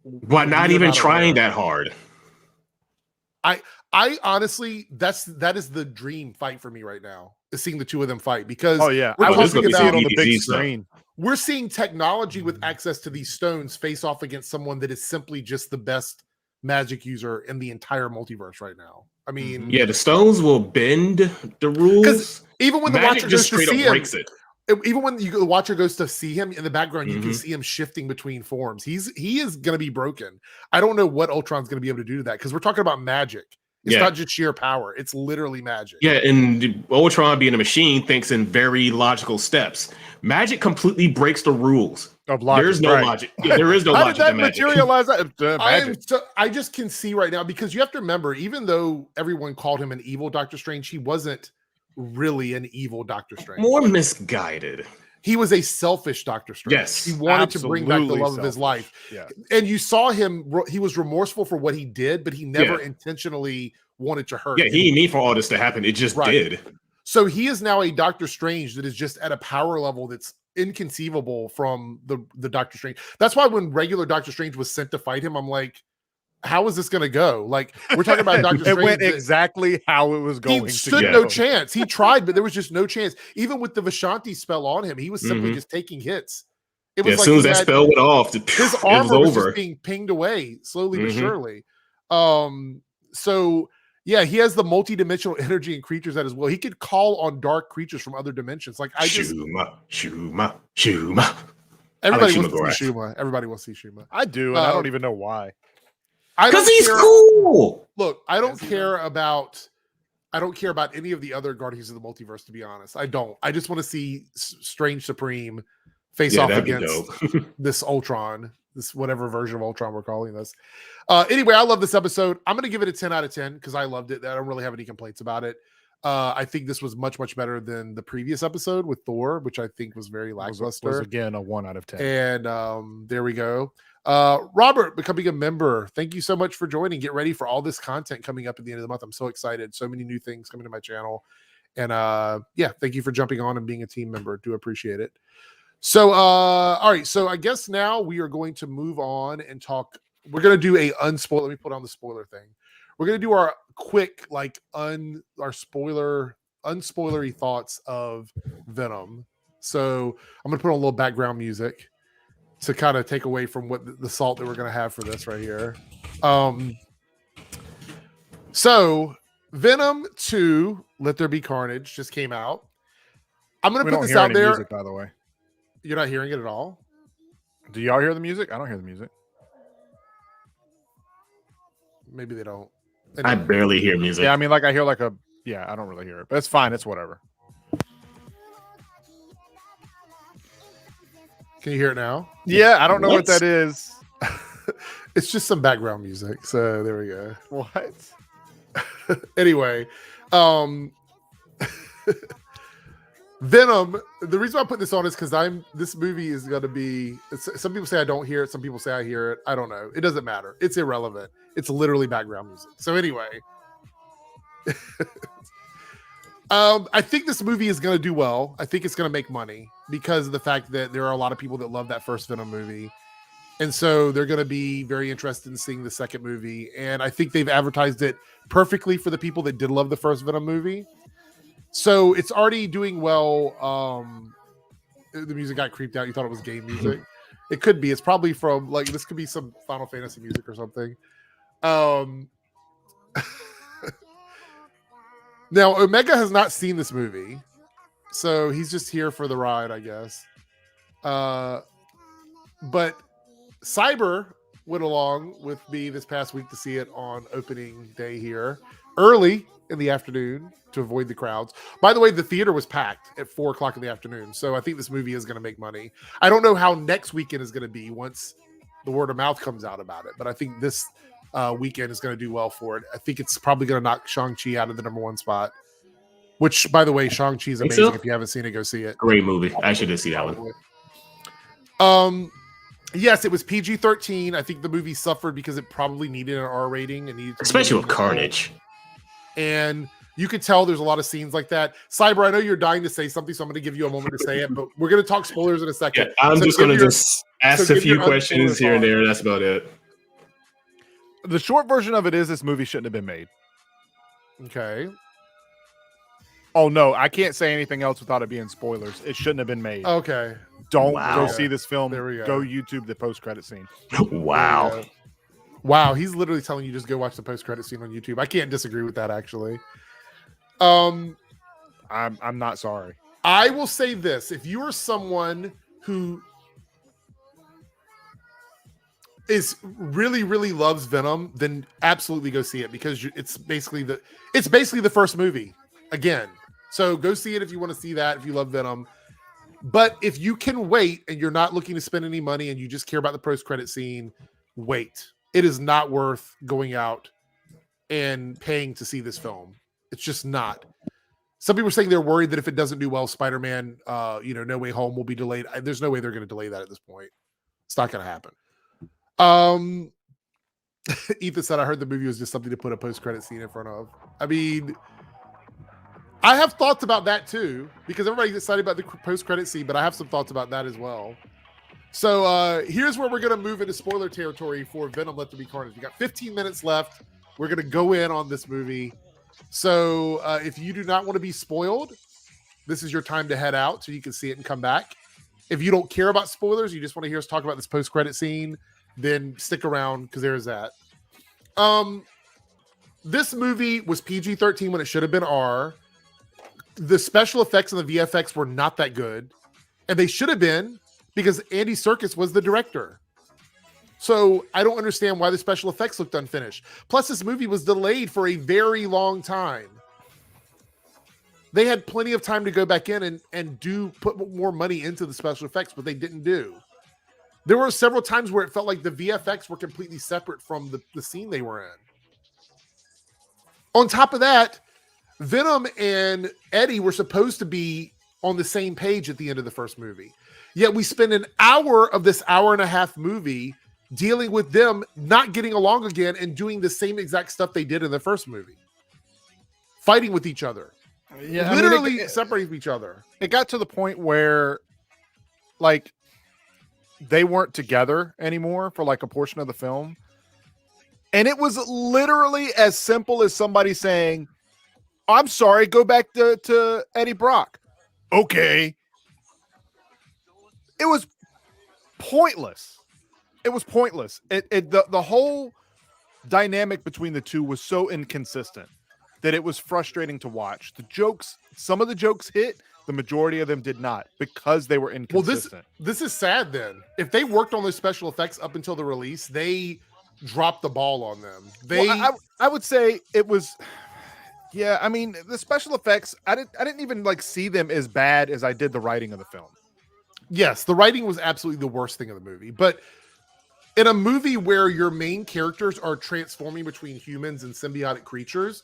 But not even trying that hard. I honestly, that is the dream fight for me right now, is seeing the two of them fight, because I was going to see it on the big screen. We're seeing technology with access to these stones face off against someone that is simply just the best magic user in the entire multiverse right now. I mean, the stones will bend the rules. Because even when the Watcher goes to see him, breaks it. Even when the Watcher goes to see him in the background, you can see him shifting between forms. He is going to be broken. I don't know what Ultron's going to be able to do to that, because we're talking about magic. It's not just sheer power. It's literally magic. Yeah, and Ultron, being a machine, thinks in very logical steps. Magic completely breaks the rules of logic. There's no logic. Yeah, there is no How logic. How did that materialize? That? I just can see right now, because you have to remember, even though everyone called him an evil Doctor Strange, he wasn't really an evil Doctor Strange. More misguided. He was a selfish Doctor Strange. Yes, he wanted to bring back the love of his life. Yeah. And you saw him, he was remorseful for what he did, but he never intentionally wanted to hurt. Yeah, he didn't need for all this to happen. It just did. So he is now a Doctor Strange that is just at a power level that's inconceivable from the Doctor Strange. That's why when regular Doctor Strange was sent to fight him, I'm like, how is this going to go? Like, we're talking about Doctor Strange. It went exactly how it was going. He stood no chance. He tried, but there was just no chance. Even with the Vishanti spell on him, he was simply just taking hits. It was as soon as that spell went off, his armor was just being pinged away slowly but surely. So yeah, he has the multi-dimensional energy and creatures that as well. He could call on dark creatures from other dimensions. Like Shuma. Everybody wants to see Shuma. Everybody wants to see Shuma. I do, and I don't even know why. Because he's cool. Look, I don't care about any of the other Guardians of the Multiverse, to be honest. I don't. I just want to see Strange Supreme face off against this Ultron, this whatever version of Ultron we're calling this. Anyway, I love this episode. I'm going to give it a 10 out of 10 because I loved it. I don't really have any complaints about it. I think this was much, much better than the previous episode with Thor, which I think was very lackluster. Was again a 1 out of 10. And there we go. Robert, becoming a member. Thank you so much for joining. Get ready for all this content coming up at the end of the month. I'm so excited. So many new things coming to my channel. And thank you for jumping on and being a team member. Do appreciate it. So, all right. So I guess now we are going to move on and talk. We're going to do a unspoiler. Let me put on the spoiler thing. We're going to do our quick, unspoilery thoughts of Venom. So I'm going to put on a little background music to kind of take away from what the salt that we're going to have for this right here. So Venom 2, Let There Be Carnage just came out. I'm going to put this out there. Music, by the way. You're not hearing it at all? Do y'all hear the music? I don't hear the music. Maybe they don't. Anyway. I barely hear music. Yeah, I mean, I hear I don't really hear it, but it's fine. It's whatever. Can you hear it now? Yeah, I don't know what that is. It's just some background music. So there we go. What? Anyway, Venom. The reason I put this on is because this movie is going to be. Some people say I don't hear it. Some people say I hear it. I don't know. It doesn't matter. It's irrelevant. It's literally background music. So anyway, I think this movie is going to do well. I think it's going to make money because of the fact that there are a lot of people that love that first Venom movie. And so they're going to be very interested in seeing the second movie. And I think they've advertised it perfectly for the people that did love the first Venom movie. So it's already doing well. The music got creeped out. You thought it was game music. It could be. It's probably from like, this could be some Final Fantasy music or something. Now, Omega has not seen this movie, so he's just here for the ride, I guess. But Cyber went along with me this past week to see it on opening day here, early in the afternoon to avoid the crowds. By the way, the theater was packed at 4:00 in the afternoon, so I think this movie is going to make money. I don't know how next weekend is going to be once the word of mouth comes out about it, but I think this weekend is going to do well for it. I think it's probably going to knock Shang-Chi out of the #1 spot, which, by the way, Shang-Chi is amazing. So? If you haven't seen it, go see it. Great movie. I should have seen that one. Yes, it was PG-13. I think the movie suffered because it probably needed an R rating. And especially with Carnage. And you could tell there's a lot of scenes like that. Cyber, I know you're dying to say something, so I'm going to give you a moment to say it, but we're going to talk spoilers in a second. Yeah, I'm just going to just ask a few questions here and there. That's about it. The short version of it is this movie shouldn't have been made. Okay. Oh, no, I can't say anything else without it being spoilers. It shouldn't have been made. Okay. Don't go see this film. There we go. Go YouTube the post-credit scene. Wow. Wow, he's literally telling you just go watch the post-credit scene on YouTube. I can't disagree with that, actually. I'm not sorry. I will say this. If you are someone who is really, really loves Venom, then absolutely go see it because it's basically the first movie again. So go see it if you want to see that, if you love Venom. But if you can wait and you're not looking to spend any money and you just care about the post-credit scene, wait. It is not worth going out and paying to see this film. It's just not. Some people are saying they're worried that if it doesn't do well, Spider-Man, No Way Home will be delayed. There's no way they're going to delay that at this point. It's not going to happen. Ethan said, I heard the movie was just something to put a post-credit scene in front of. I mean, I have thoughts about that too, because everybody's excited about the post-credit scene, but I have some thoughts about that as well. So here's where we're going to move into spoiler territory for Venom Let There Be Carnage. We got 15 minutes left. We're going to go in on this movie. So if you do not want to be spoiled, this is your time to head out so you can see it and come back. If you don't care about spoilers, you just want to hear us talk about this post-credit scene, then stick around because there's that. This movie was PG-13 when it should have been R. The special effects and the VFX were not that good. And they should have been because Andy Serkis was the director. So I don't understand why the special effects looked unfinished. Plus, this movie was delayed for a very long time. They had plenty of time to go back in and put more money into the special effects, but they didn't do. There were several times where it felt like the VFX were completely separate from the scene they were in. On top of that, Venom and Eddie were supposed to be on the same page at the end of the first movie. Yet we spend an hour of this hour-and-a-half movie dealing with them not getting along again and doing the same exact stuff they did in the first movie. Fighting with each other. Yeah, literally separating each other. It got to the point where, like, they weren't together anymore for, like, a portion of the film. And it was literally as simple as somebody saying, I'm sorry, go back to Eddie Brock. Okay. It was pointless. It was pointless. The whole dynamic between the two was so inconsistent that it was frustrating to watch. The jokes, some of the jokes hit, the majority of them did not because they were inconsistent. Well, this is sad then. If they worked on those special effects up until the release, they dropped the ball on them. I would say it was... Yeah, I mean, the special effects, I didn't even like see them as bad as I did the writing of the film. Yes, the writing was absolutely the worst thing of the movie. But in a movie where your main characters are transforming between humans and symbiotic creatures,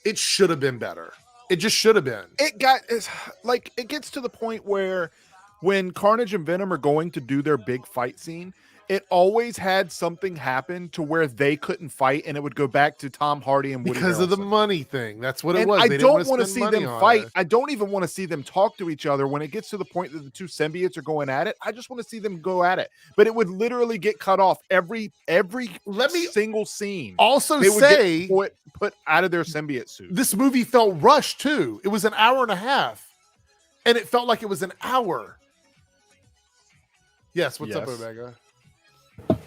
it should have been better. It just should have been. It gets to the point where when Carnage and Venom are going to do their big fight scene, it always had something happen to where they couldn't fight, and it would go back to Tom Hardy and Woody because of the Harrelson. money thing. That's what it And was. I They don't didn't want to spend see money them on fight. it. I don't even want to see them talk to each other. When it gets to the point that the two symbiotes are going at it, I just want to see them go at it. But it would literally get cut off every single scene. Also They would say get put out of their symbiote suit. this movie felt rushed too. It was an hour and a half, and it felt like it was an hour. Yes, what's up, Omega?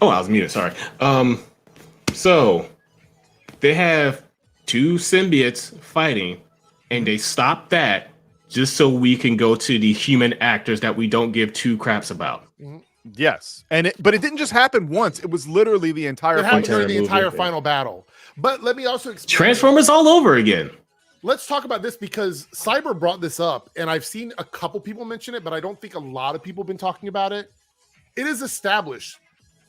Oh, I was muted. Sorry. So they have two symbiotes fighting, and they stop that just so we can go to the human actors that we don't give two craps about. Yes, but it didn't just happen once. It was literally the entire. It happened during movie. the entire final battle. But let me also explain. Transformers all over again. Let's talk about this because Cyber brought this up, and I've seen a couple people mention it, but I don't think a lot of people have been talking about it. It is established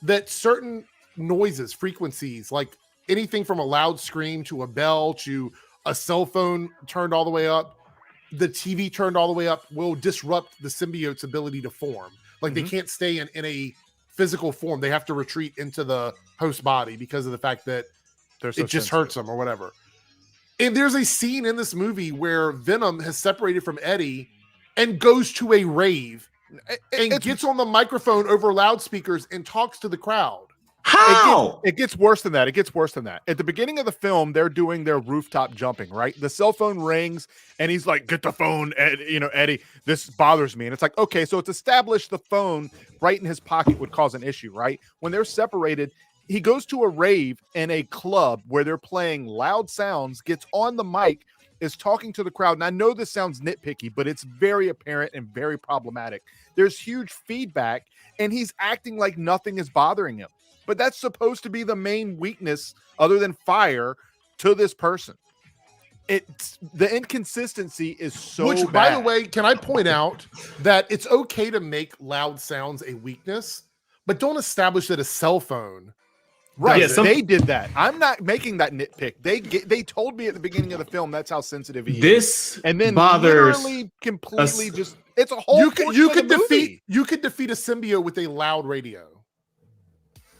that certain noises, frequencies, like anything from a loud scream to a bell to a cell phone turned all the way up, the TV turned all the way up, will disrupt the symbiote's ability to form. Like they can't stay in a physical form. They have to retreat into the host body because of the fact that it just hurts them or whatever. And there's a scene in this movie where Venom has separated from Eddie and goes to a rave and gets on the microphone over loudspeakers and talks to the crowd. How? It gets worse than that. It gets worse than that. At the beginning of the film, they're doing their rooftop jumping, right? The cell phone rings and he's like, get the phone, Eddie, this bothers me. And it's like, okay, so it's established the phone right in his pocket would cause an issue, right? When they're separated, he goes to a rave in a club where they're playing loud sounds, gets on the mic, is talking to the crowd. And I know this sounds nitpicky, but it's very apparent and very problematic. There's huge feedback and he's acting like nothing is bothering him. But that's supposed to be the main weakness other than fire to this person. The inconsistency is so Which, bad. by the way, can I point out that it's okay to make loud sounds a weakness, but don't establish that a cell phone. Right, Yeah, they did that. I'm not making that nitpick. They told me at the beginning of the film that's how sensitive he This and then bothers literally completely just it's a whole You could defeat a symbiote with a loud radio.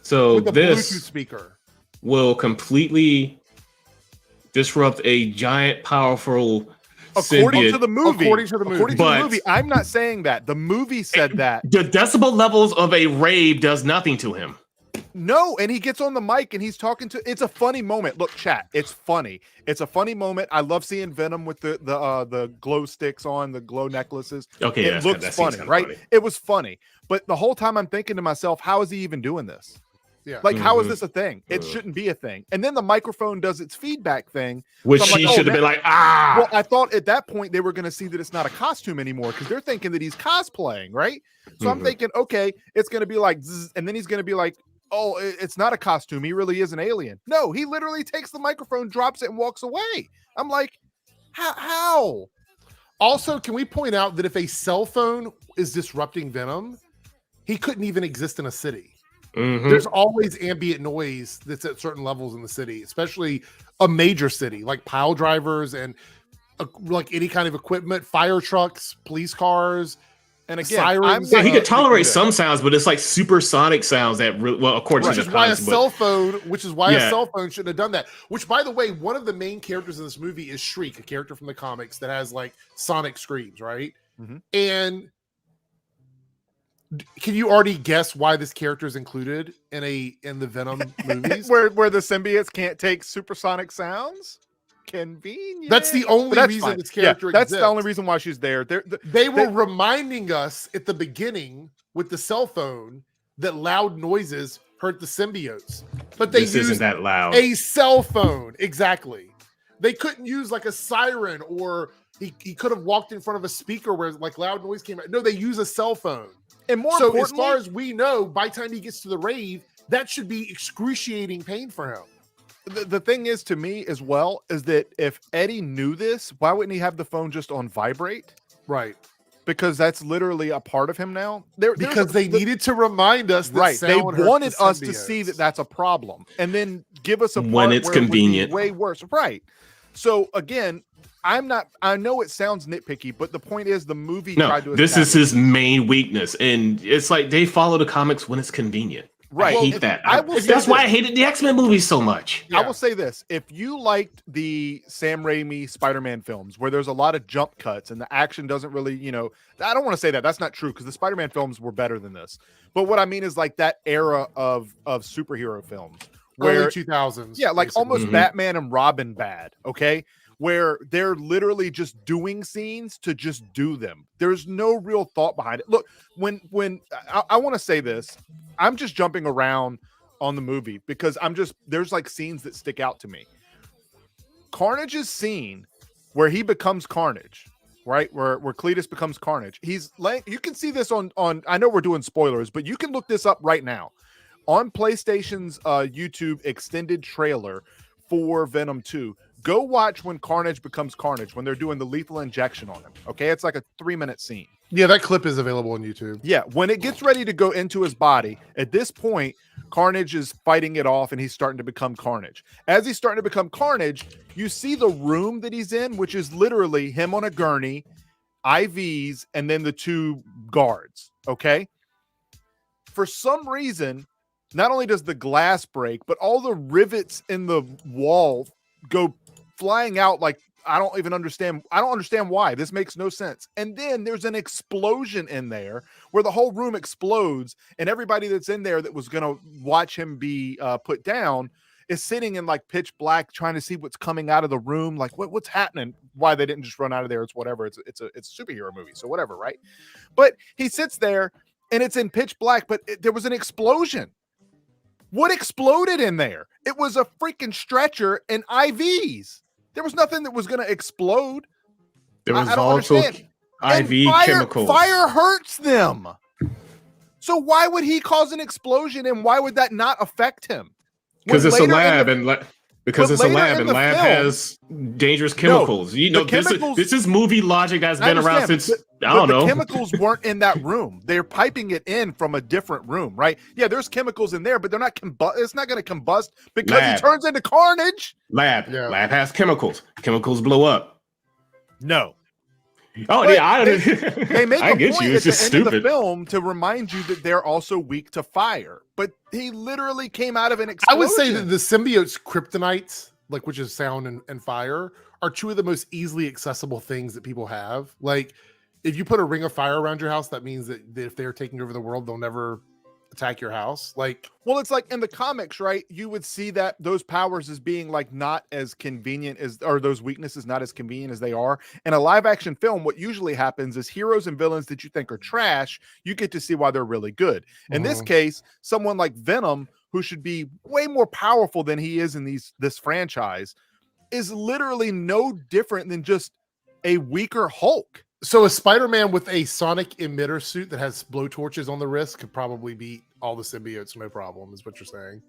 So With a this Bluetooth speaker will completely disrupt a giant, powerful according symbiote. to the movie. According to the movie. But- I'm not saying that. The movie said that. The decibel levels of a rave does nothing to him. No, and he gets on the mic and he's talking to. It's a funny moment. Look, chat. It's funny. It's a funny moment. I love seeing Venom with the glow sticks on, the glow necklaces. Okay, it looks funny, right? Funny. It was funny, but the whole time I'm thinking to myself, how is he even doing this? Yeah. Like, how is this a thing? It shouldn't be a thing. And then the microphone does its feedback thing, Which so I'm he like, should have been like, ah. Well, I thought at that point they were going to see that it's not a costume anymore because they're thinking that he's cosplaying, right? So I'm thinking, okay, it's going to be like, zzz, and then he's going to be like, oh, it's not a costume. He really is an alien. No, he literally takes the microphone, drops it, and walks away. I'm like, how? Also, can we point out that if a cell phone is disrupting Venom, he couldn't even exist in a city. There's always ambient noise that's at certain levels in the city, especially a major city like pile drivers and like any kind of equipment, fire trucks, police cars. And again, sirens. Yeah, he could tolerate some sounds, but it's like supersonic sounds that really, well, of course, Which is why a cell phone shouldn't have done that. Which, by the way, one of the main characters in this movie is Shriek, a character from the comics that has like sonic screams, right? And can you already guess why this character is included in the Venom movies? where the symbiotes can't take supersonic sounds? Convenient. That's the only reason this character exists. That's the only reason why she's there. They were reminding us at the beginning with the cell phone that loud noises hurt the symbiotes, but they isn't that loud. A cell phone. Exactly. They couldn't use like a siren, or he could have walked in front of a speaker where like loud noise came out. No, they use a cell phone. And more so importantly, as far as we know, by the time he gets to the rave, that should be excruciating pain for him. The thing is, to me as well, is that if Eddie knew this, why wouldn't he have the phone just on vibrate? Right. Because that's literally a part of him now. Because they needed to remind us that right. They wanted us to symbiotes. see that that's a problem, and then give us a part when it's where it would be convenient. way worse. Right. So again, I know it sounds nitpicky, but the point is the movie tried to this is establish his main weakness, and it's like they follow the comics when it's convenient. Right. I hate that. That's why I hated the X-Men movies so much. Yeah. I will say this. If you liked the Sam Raimi Spider-Man films where there's a lot of jump cuts and the action doesn't really, I don't want to say that. That's not true because the Spider-Man films were better than this. But what I mean is like that era of superhero films. Where, early 2000s. Yeah, like almost Batman and Robin bad, okay? Where they're literally just doing scenes to just do them. There's no real thought behind it. Look, when I want to say this, I'm just jumping around on the movie because there's like scenes that stick out to me. Carnage's scene where he becomes Carnage, right? Where Cletus becomes Carnage. He's like, you can see this on I know we're doing spoilers, but you can look this up right now. On PlayStation's YouTube extended trailer for Venom 2, go watch when Carnage becomes Carnage, when they're doing the lethal injection on him. Okay, it's like a 3-minute scene. Yeah, that clip is available on YouTube. Yeah, when it gets ready to go into his body, at this point, Carnage is fighting it off and he's starting to become Carnage. As he's starting to become Carnage, you see the room that he's in, which is literally him on a gurney, IVs, and then the 2 guards. Okay. For some reason, not only does the glass break, but all the rivets in the wall go flying out like I don't understand why. This makes no sense. And then there's an explosion in there where the whole room explodes and everybody that's in there that was going to watch him be put down is sitting in like pitch black trying to see what's coming out of the room. Like what's happening? Why they didn't just run out of there. It's whatever. It's a superhero movie. So whatever. Right. But he sits there and it's in pitch black, but there was an explosion. What exploded in there? It was a freaking stretcher and IVs. There was nothing that was going to explode. There was also IV chemicals. Fire hurts them. So why would he cause an explosion and why would that not affect him? Because it's a lab and lab has dangerous chemicals. This is movie logic that's been around since I don't know. The chemicals weren't in that room. They're piping it in from a different room, right? Yeah, there's chemicals in there, but they're not it's not going to combust because he turns into Carnage. Lab has chemicals. Chemicals blow up. No. Oh but yeah, they make I a get point you. It's at just the end stupid. of the film to remind you that they're also weak to fire. But he literally came out of an explosion. I would say that the symbiote's kryptonites, like which is sound and fire, are 2 of the most easily accessible things that people have. Like if you put a ring of fire around your house, that means that if they're taking over the world, they'll never attack your house. Like, well, it's like in the comics, right? You would see that those powers as being like not as convenient as, or those weaknesses not as convenient as they are. In a live action film, what usually happens is heroes and villains that you think are trash, you get to see why they're really good. In this case, someone like Venom, who should be way more powerful than he is in this franchise, is literally no different than just a weaker Hulk. So a Spider-Man with a sonic emitter suit that has blowtorches on the wrist could probably beat all the symbiotes, no problem, is what you're saying.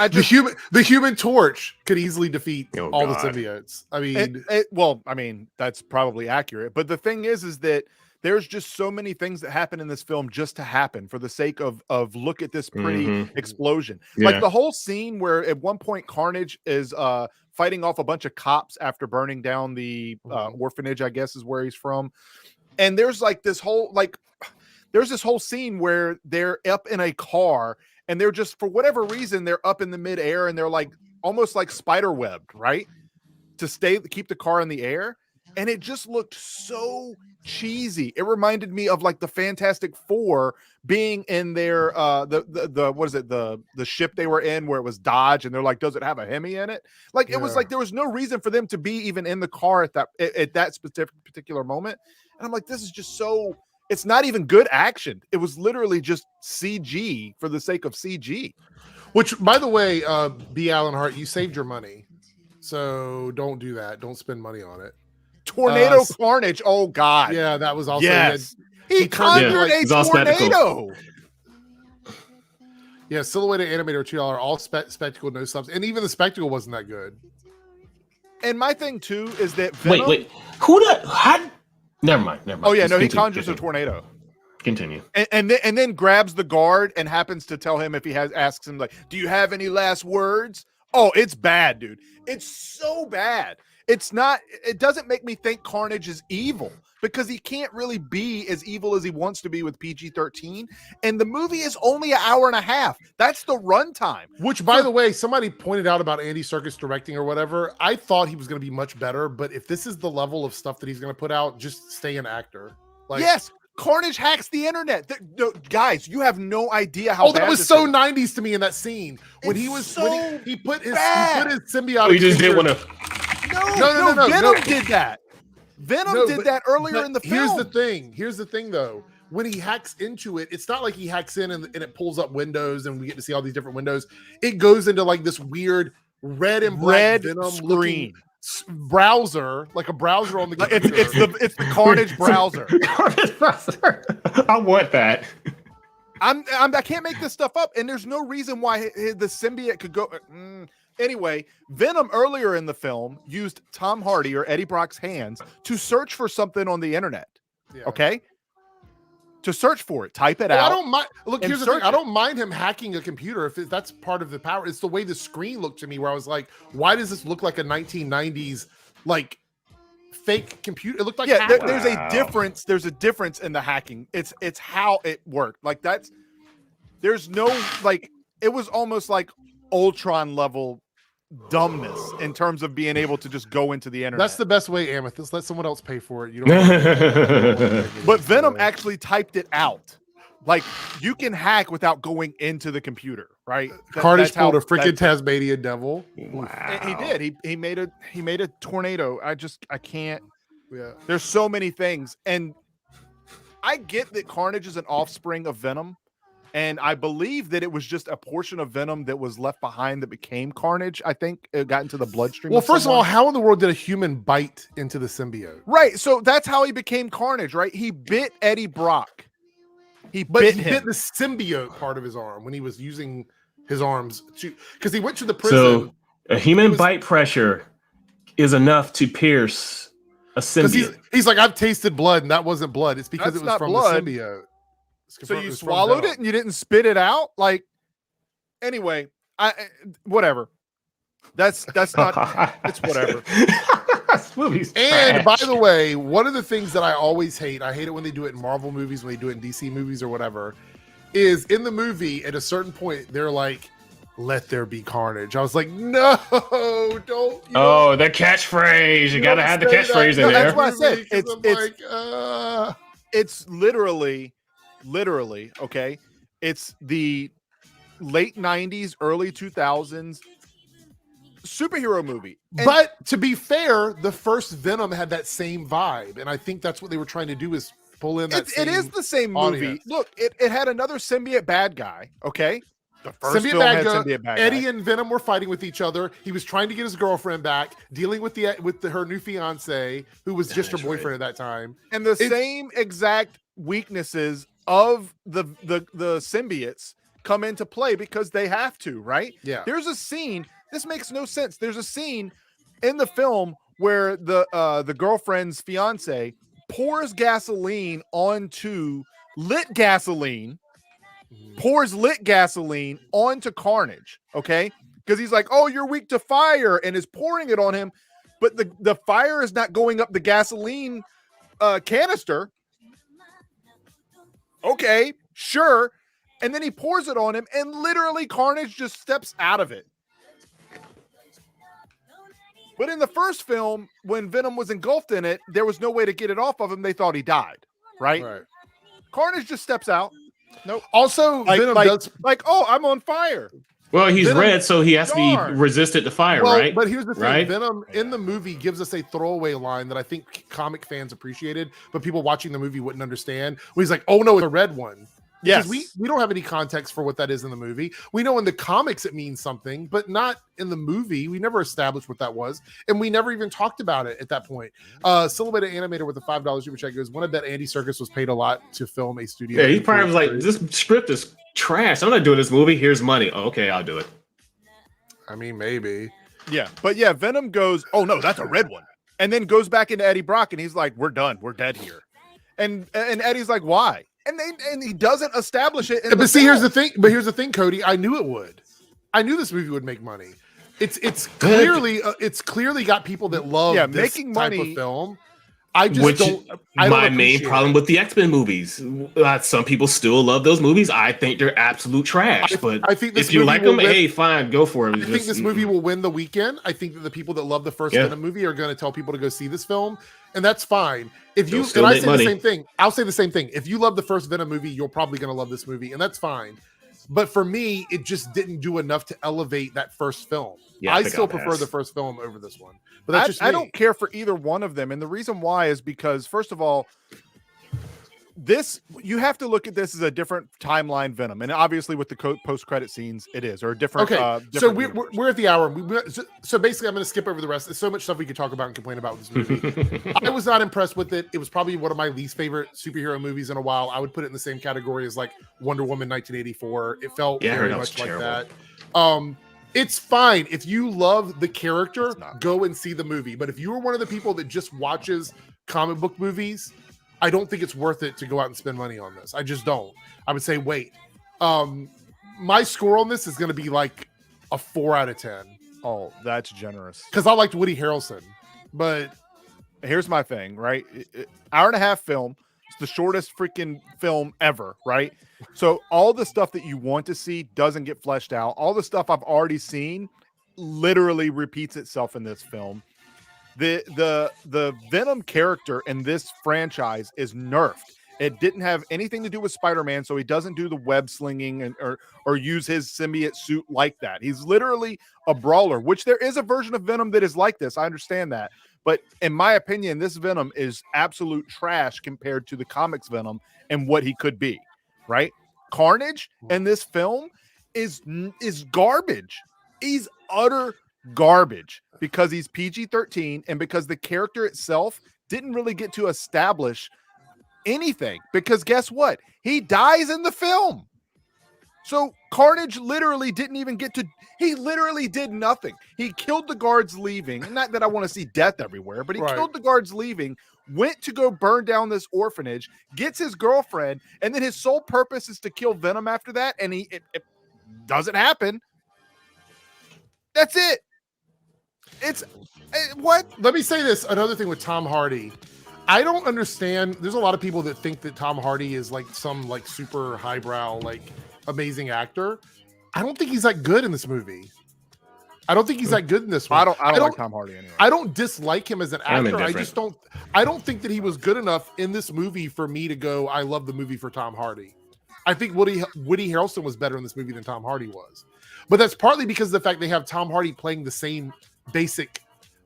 The human torch could easily defeat all the symbiotes. I mean, that's probably accurate. But the thing is that there's just so many things that happen in this film just to happen for the sake of look at this pretty explosion. Yeah. Like the whole scene where at one point Carnage is fighting off a bunch of cops after burning down the orphanage, I guess is where he's from. And there's like this whole scene where they're up in a car and they're just, for whatever reason, they're up in the midair and they're like almost like spider webbed, right? To keep the car in the air. And it just looked so cheesy. It reminded me of like the Fantastic Four being in their the ship they were in where it was Dodge, and they're like, does it have a Hemi in it? Like it was like there was no reason for them to be even in the car at that specific particular moment. And I'm like, this is just so, it's not even good action. It was literally just CG for the sake of CG. Which, by the way, B. Allen Hart, you saved your money, so don't do that. Don't spend money on it. Tornado Carnage. Oh God. Yeah, that was also he conjured a tornado. Yeah, silhouetted animator $2, all spectacle, no subs, and even the spectacle wasn't that good. And my thing too is that Venom, wait, never mind. Oh yeah, no, he conjures a tornado. Continue. And then grabs the guard and happens to tell him if he asks him like, do you have any last words? Oh, it's bad, dude. It's so bad. It doesn't make me think Carnage is evil. because he can't really be as evil as he wants to be with PG-13. And the movie is only an hour and a half. That's the runtime. Which, by the way, somebody pointed out about Andy Serkis directing or whatever. I thought he was going to be much better, but if this is the level of stuff that he's going to put out, just stay an actor. Like, yes, Carnage hacks the internet. Guys, you have no idea how. That was so 90s to me in that scene when he put his symbiote. Oh, you just didn't want to. No. Venom did that. Venom did that earlier in the film. Here's the thing, though. When he hacks into it, it's not like he hacks in and it pulls up windows and we get to see all these different windows. It goes into like this weird red and black Venom screen browser, like a browser on the computer. It's the Carnage browser. I want that. I can't make this stuff up, and there's no reason why the symbiote could go. Anyway, Venom earlier in the film used Tom Hardy or Eddie Brock's hands to search for something on the internet. Yeah. Okay, to search for it, type it out. I don't mind. Look, here's the thing. I don't mind him hacking a computer if that's part of the power. It's the way the screen looked to me, where I was like, "Why does this look like a 1990s like fake computer?" It looked like there's a difference. There's a difference in the hacking. It's how it worked. Like there's no like. It was almost like Ultron level dumbness in terms of being able to just go into the internet. That's the best way, Amethyst. Let someone else pay for it. You don't. But Venom actually typed it out. Like you can hack without going into the computer, right? Carnage pulled a freaking Tasmanian devil. Wow. He did. He made a tornado. I can't. Yeah. There's so many things, and I get that Carnage is an offspring of Venom. And I believe that it was just a portion of Venom that was left behind that became Carnage. I think it got into the bloodstream. Well, first of all, how in the world did a human bite into the symbiote? Right. So that's how he became Carnage, right? He bit Eddie Brock. He bit the symbiote part of his arm when he was using his arms because he went to the prison. So a human bite pressure is enough to pierce a symbiote. He's like, I've tasted blood, and that wasn't blood. It's because it was from the symbiote. So you swallowed it and you didn't spit it out? Like, anyway, whatever. That's not. It's whatever. And by the way, one of the things that I always hate, I hate it when they do it in Marvel movies, when they do it in DC movies or whatever, is in the movie at a certain point they're like, "Let there be carnage." I was like, "No, don't." Oh, the catchphrase! You gotta have the catchphrase in there. That's what I said. It's literally, okay. It's the late 90s, early 2000s superhero movie. But to be fair, the first Venom had that same vibe, and I think that's what they were trying to do is pull in that. It is the same movie. Audience. Look, it had another symbiote bad guy. Okay, the first symbiote bad guy. Eddie and Venom were fighting with each other. He was trying to get his girlfriend back, dealing with her new fiance, who was just her boyfriend at that time, and the same exact weaknesses of the symbiotes come into play because they have to, right? Yeah. There's a scene. This makes no sense. There's a scene in the film where the girlfriend's fiance pours gasoline onto lit gasoline, pours lit gasoline onto Carnage, okay? Because he's like, "Oh, you're weak to fire," and is pouring it on him, but the fire is not going up the gasoline canister. Okay, sure. And then he pours it on him, and literally Carnage just steps out of it. But in the first film, when Venom was engulfed in it, there was no way to get it off of him. They thought he died, right? Carnage just steps out. Nope. Also, Venom does oh, I'm on fire. Well, he's red, so he has to be resistant to fire, right? But here's the thing. Right? Venom in the movie gives us a throwaway line that I think comic fans appreciated, but people watching the movie wouldn't understand. Where he's like, "Oh no, it's a red one." Yes. We don't have any context for what that is in the movie. We know in the comics it means something, but not in the movie. We never established what that was, and we never even talked about it at that point. Silhouetted Animator with a $5 super check goes, "Want to bet Andy Serkis was paid a lot to film a studio?" Yeah, he probably was like, "This script is trash. I'm not doing this movie. Here's money." Oh, okay, I'll do it. I mean, maybe. Yeah, but yeah, Venom goes, "Oh no, that's a red one," and then goes back into Eddie Brock, and he's like, "We're done. We're dead here." And Eddie's like, "Why?" And he doesn't establish it. But see, here's the thing. But here's the thing, Cody. I knew it would. I knew this movie would make money. It's clearly got people that love this making type money of film. I just don't. My main problem with the X-Men movies. Some people still love those movies. I think they're absolute trash. But I think if you like them, hey, fine, go for it. I think this movie will win the weekend. I think that the people that love the first Venom movie are going to tell people to go see this film, and that's fine. If you and I say the same thing, I'll say the same thing. If you love the first Venom movie, you're probably going to love this movie, and that's fine. But for me, it just didn't do enough to elevate that first film. Yeah, I still prefer the first film over this one. But that's just me. I don't care for either one of them. And the reason why is because, first of all, you have to look at this as a different timeline Venom. And obviously with the post-credit scenes, it is. Or a different. Okay, so we're at the hour. So basically, I'm going to skip over the rest. There's so much stuff we could talk about and complain about with this movie. I was not impressed with it. It was probably one of my least favorite superhero movies in a while. I would put it in the same category as like Wonder Woman 1984. It felt very much like that. It's fine. If you love the character, go and see the movie. But if you are one of the people that just watches comic book movies, I don't think it's worth it to go out and spend money on this. I just don't. I would say wait. My score on this is going to be like a 4 out of 10. Oh, that's generous. Because I liked Woody Harrelson. But here's my thing, right? Hour and a half film. It's the shortest freaking film ever, right? So all the stuff that you want to see doesn't get fleshed out. All the stuff I've already seen literally repeats itself in this film. The Venom character in this franchise is nerfed. It didn't have anything to do with Spider-Man, so he doesn't do the web slinging or use his symbiote suit like that. He's literally a brawler, which there is a version of Venom that is like this. I understand that. But in my opinion, this Venom is absolute trash compared to the comics Venom and what he could be, right? Carnage in this film is garbage. He's utter garbage because he's PG-13 and because the character itself didn't really get to establish anything, because guess what? He dies in the film. So Carnage literally didn't even he literally did nothing. He killed the guards leaving. Not that I want to see death everywhere, but he killed the guards leaving, went to go burn down this orphanage, gets his girlfriend, and then his sole purpose is to kill Venom after that, and it doesn't happen. That's it. What? Let me say this. Another thing with Tom Hardy. I don't understand. There's a lot of people that think that Tom Hardy is like some like super highbrow, like amazing actor. I don't think he's that good in this movie. I don't think he's that good in this one. I don't like Tom Hardy anyway. I don't dislike him as an actor. I don't think that he was good enough in this movie for me to go, I love the movie for Tom Hardy. I think Woody Harrelson was better in this movie than Tom Hardy was. But that's partly because of the fact they have Tom Hardy playing the same basic.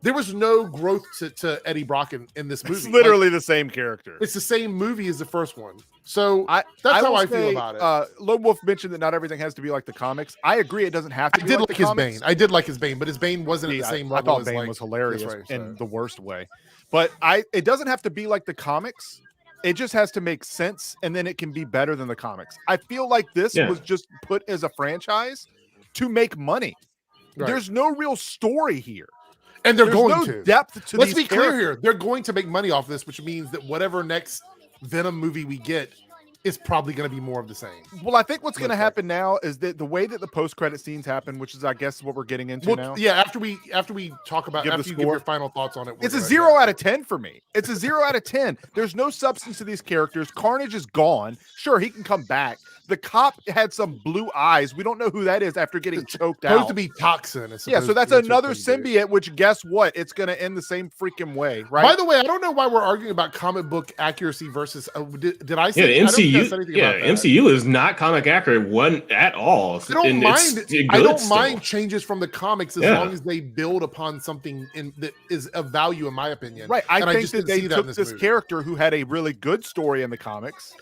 There was no growth to Eddie Brock in this movie. It's literally the same character. It's the same movie as the first one. So that's how I feel about it. Lone Wolf mentioned that not everything has to be like the comics. I agree. It doesn't have to be like the comics. Bane. I did like his Bane, but his Bane wasn't at the same level. I thought Bane was hilarious in the worst way. But it doesn't have to be like the comics. It just has to make sense, and then it can be better than the comics. I feel like this was just put as a franchise to make money. Right. There's no real story here. And there's no depth to Let's be clear here. They're going to make money off this, which means that whatever next Venom movie we get is probably going to be more of the same. Well, I think what's going to happen now is that the way that the post-credit scenes happen, which is, I guess, what we're getting into now. Yeah, after we talk about you give your final thoughts on it. It's a 0 out of 10 for me. It's a 0 out of 10. There's no substance to these characters. Carnage is gone. Sure, he can come back. The cop had some blue eyes. We don't know who that is after getting choked out. Supposed to be Toxin. Yeah, so that's another symbiote, which guess what? It's going to end the same freaking way, right? By the way, I don't know why we're arguing about comic book accuracy versus. Did I say? Yeah, the MCU. Yeah, MCU is not comic accurate one at all. I don't mind changes from the comics as long as they build upon something that is of value, in my opinion. Right. I think that they took this character who had a really good story in the comics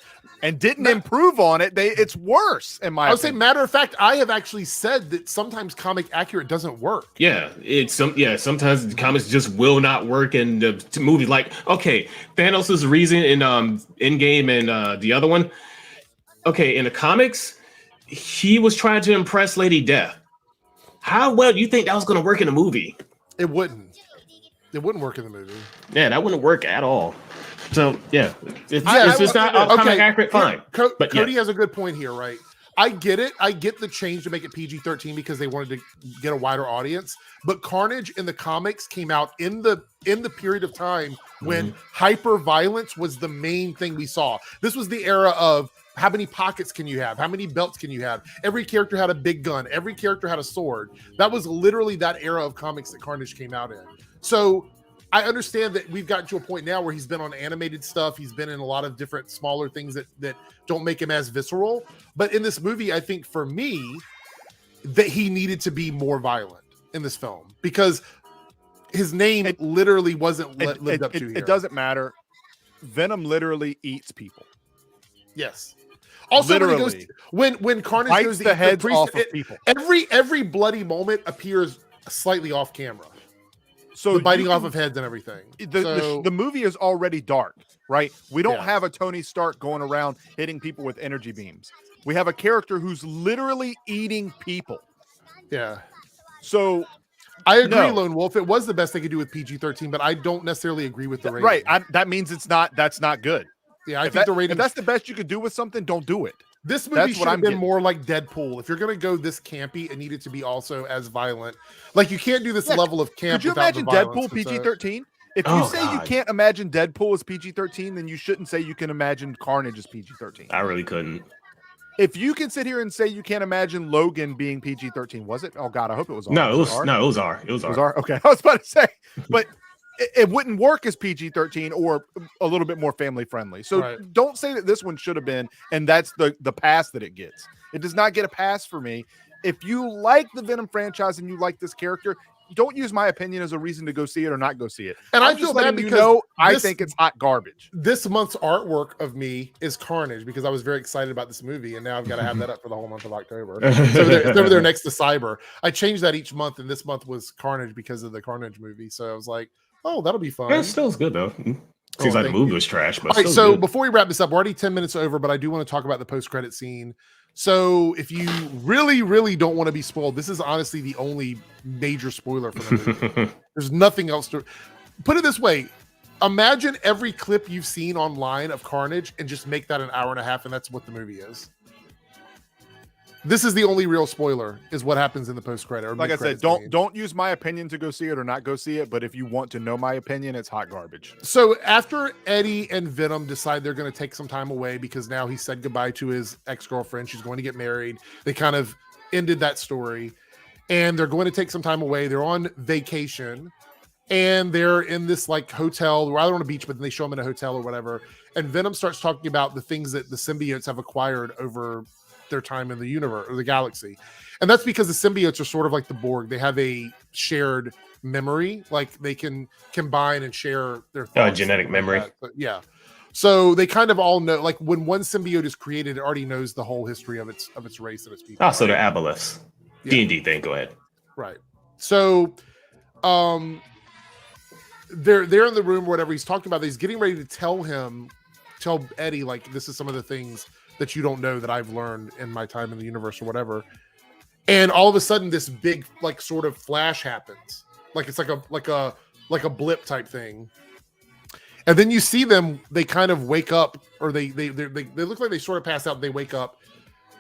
and didn't improve on it. It's worse, in my opinion. I would say, matter of fact, I have actually said that sometimes comic accurate doesn't work. Yeah, sometimes the comics just will not work in the movie. Like, okay, Thanos' reason in Endgame and the other one. Okay, in the comics, he was trying to impress Lady Death. How well do you think that was going to work in the movie? It wouldn't. It wouldn't work in the movie. Yeah, that wouldn't work at all. So, yeah, it's just not comic accurate, fine. Cody has a good point here, right? I get it. I get the change to make it PG-13 because they wanted to get a wider audience. But Carnage in the comics came out in the period of time when hyper violence was the main thing we saw. This was the era of how many pockets can you have? How many belts can you have? Every character had a big gun. Every character had a sword. That was literally that era of comics that Carnage came out in. So I understand that we've gotten to a point now where he's been on animated stuff. He's been in a lot of different smaller things that don't make him as visceral. But in this movie, I think for me, that he needed to be more violent in this film because his name literally wasn't lived up to here. It doesn't matter. Venom literally eats people. Yes. Also, literally. when Carnage bites goes to the eat heads priest, off of people. Every bloody moment appears slightly off camera. So the biting off of heads and everything. The movie is already dark, right? We don't have a Tony Stark going around hitting people with energy beams. We have a character who's literally eating people. Yeah. So I agree, Lone Wolf. It was the best they could do with PG-13, but I don't necessarily agree with the rating. Right. That means that's not good. Yeah, I think the rating. If that's the best you could do with something, don't do it. This movie should have been more like Deadpool. If you're going to go this campy, it needed to be also as violent. Like, you can't do this level of camp. Could you imagine Deadpool PG-13? If you say you can't imagine Deadpool as PG-13, then you shouldn't say you can imagine Carnage as PG-13. I really couldn't. If you can sit here and say you can't imagine Logan being PG-13, was it? Oh God, I hope it was R. No, it was R. It was R. Okay, I was about to say, but it wouldn't work as PG-13 or a little bit more family friendly. So don't say that this one should have been, and that's the pass that it gets. It does not get a pass for me. If you like the Venom franchise and you like this character, don't use my opinion as a reason to go see it or not go see it. And I feel bad because I think it's hot garbage. This month's artwork of me is Carnage because I was very excited about this movie, and now I've got to have that up for the whole month of October. So it's over there next to Cyber. I change that each month, and this month was Carnage because of the Carnage movie. So I was like, oh, that'll be fun. Yeah, it still is good though. Seems like the movie was trash, but all right. So before we wrap this up, we're already 10 minutes over, but I do want to talk about the post-credit scene. So if you really, really don't want to be spoiled, this is honestly the only major spoiler for the movie. There's nothing else to put it this way. Imagine every clip you've seen online of Carnage and just make that an hour and a half, and that's what the movie is. This is the only real spoiler, is what happens in the post-credit. Like I said, don't use my opinion to go see it or not go see it. But if you want to know my opinion, it's hot garbage. So after Eddie and Venom decide they're going to take some time away because now he said goodbye to his ex-girlfriend, she's going to get married. They kind of ended that story, and they're going to take some time away. They're on vacation, and they're in this like hotel, rather on a beach, but then they show them in a hotel or whatever. And Venom starts talking about the things that the symbiotes have acquired over their time in the universe or the galaxy. And that's because the symbiotes are sort of like the Borg. They have a shared memory, like they can combine and share their thoughts. Genetic memory. But yeah. So they kind of all know, like when one symbiote is created, it already knows the whole history of its race and its people. Oh, so they're aboleths. D&D thing. Go ahead. Right. So they're in the room or whatever. He's talking about, he's getting ready to tell Eddie, like, this is some of the things that you don't know that I've learned in my time in the universe or whatever. And all of a sudden this big, like, sort of flash happens. Like it's like a blip type thing. And then you see them, they kind of wake up, or they look like they sort of pass out, and they wake up.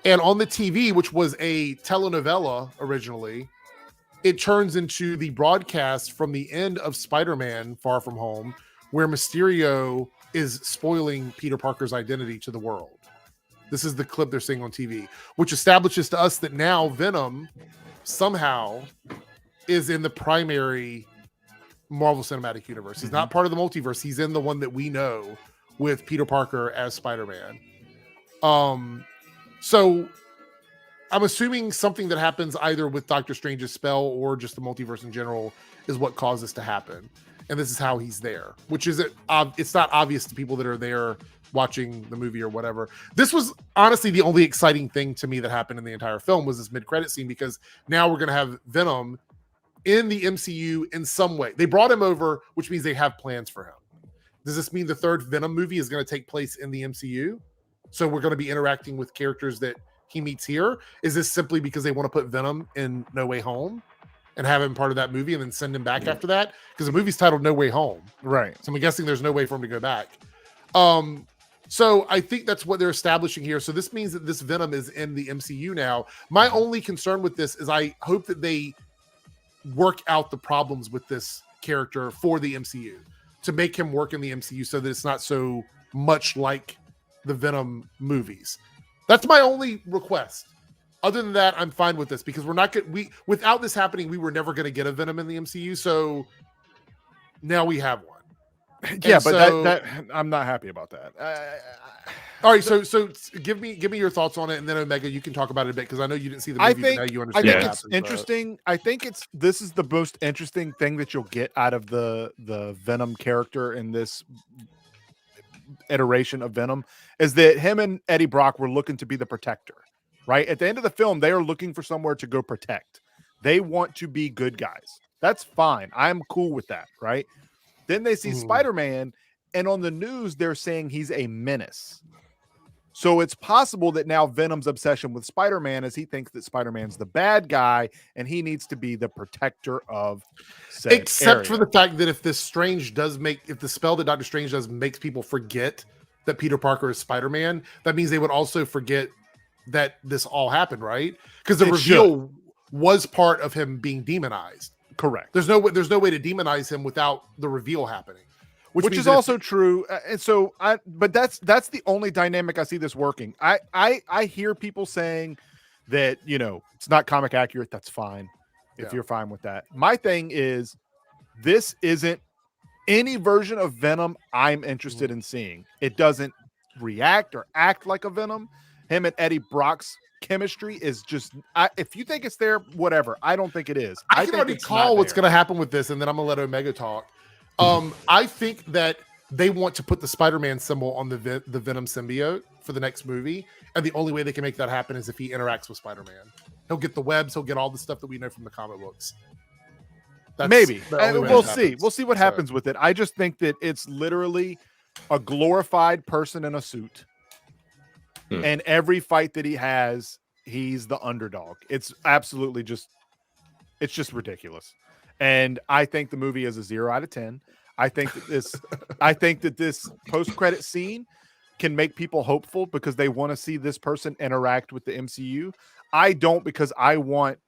And on the TV, which was a telenovela originally, it turns into the broadcast from the end of Spider-Man Far From Home, where Mysterio is spoiling Peter Parker's identity to the world. This is the clip they're seeing on TV, which establishes to us that now Venom somehow is in the primary Marvel Cinematic Universe. He's not part of the multiverse. He's in the one that we know with Peter Parker as Spider-Man. So I'm assuming something that happens either with Doctor Strange's spell or just the multiverse in general is what caused this to happen. And this is how he's there, which is it's not obvious to people that are there watching the movie or whatever. This was honestly the only exciting thing to me that happened in the entire film was this mid-credit scene, because now we're going to have Venom in the MCU in some way. They brought him over, which means they have plans for him. Does this mean the third Venom movie is going to take place in the MCU? So we're going to be interacting with characters that he meets here? Is this simply because they want to put Venom in No Way Home and have him part of that movie and then send him back after that? Because the movie's titled No Way Home. Right. So I'm guessing there's no way for him to go back. So I think that's what they're establishing here. So this means that this Venom is in the MCU now. My only concern with this is I hope that they work out the problems with this character for the MCU to make him work in the MCU so that it's not so much like the Venom movies. That's my only request. Other than that, I'm fine with this because we're not without this happening, we were never going to get a Venom in the MCU. So now we have one. Yeah, And but so, that I'm not happy about that. all right, so give me your thoughts on it, and then Omega, you can talk about it a bit because I know you didn't see the movie. But now you understand. I think it's interesting. I think this is the most interesting thing that you'll get out of the Venom character in this iteration of Venom is that him and Eddie Brock were looking to be the protector. Right at the end of the film, they are looking for somewhere to go protect. They want to be good guys. That's fine. I'm cool with that. Right. Then they see Spider-Man, and on the news, they're saying he's a menace. So it's possible that now Venom's obsession with Spider-Man is he thinks that Spider-Man's the bad guy, and he needs to be the protector of said Except area. for the fact that if the spell that Doctor Strange does makes people forget that Peter Parker is Spider-Man, that means they would also forget that this all happened, right? Because the reveal was part of him being demonized. Correct. There's no way to demonize him without the reveal happening, which is also true. And so, but that's the only dynamic I see this working. I hear people saying that it's not comic accurate. That's fine if you're fine with that. My thing is, this isn't any version of Venom I'm interested in seeing. It doesn't react or act like a Venom. Him and Eddie Brock's chemistry is just if you think it's there, whatever. I don't think it is. I can already call what's going to happen with this, and then I'm going to let Omega talk. I think that they want to put the Spider-Man symbol on the Venom symbiote for the next movie, and the only way they can make that happen is if he interacts with Spider-Man. He'll get the webs, he'll get all the stuff that we know from the comic books. Maybe we'll see. We'll see what happens with it. I just think that it's literally a glorified person in a suit. And every fight that he has, he's the underdog. It's absolutely it's just ridiculous. And I think the movie is a 0 out of 10. I think that this post-credit scene can make people hopeful because they want to see this person interact with the MCU. I don't, because I want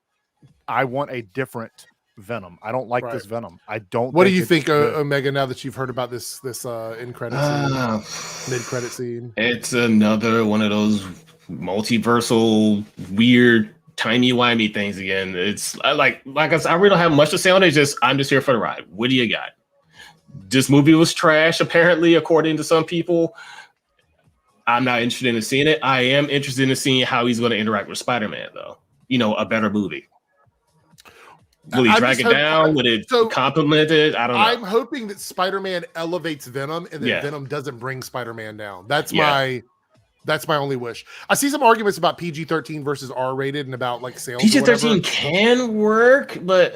a different Venom. I don't like this Venom. I don't. What do you think, Omega? Now that you've heard about this end credit scene, mid credit scene, it's another one of those multiversal weird timey-wimey things again. It's like I said, I really don't have much to say on it. I'm just here for the ride. What do you got? This movie was trash, apparently, according to some people. I'm not interested in seeing it. I am interested in seeing how he's going to interact with Spider-Man, though. A better movie. Will he drag it down? Would it complement it? I don't know. I'm hoping that Spider-Man elevates Venom and that Venom doesn't bring Spider-Man down. That's my only wish. I see some arguments about PG-13 versus R-rated and about like sales. PG-13 can work, but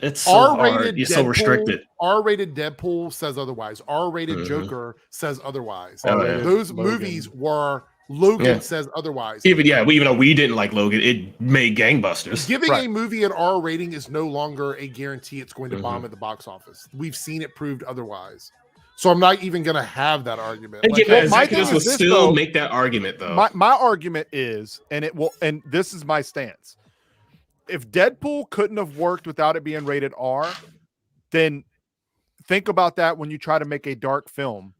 it's so R-rated. You're so restricted. R-rated Deadpool says otherwise. R-rated Joker says otherwise. Those movies were. Logan says otherwise. Even though we didn't like Logan, it made gangbusters. Giving a movie an R rating is no longer a guarantee it's going to bomb at the box office. We've seen it proved otherwise. So I'm not even going to have that argument. And my thing will still make that argument, though. My argument is, and this is my stance. If Deadpool couldn't have worked without it being rated R, then think about that when you try to make a dark film.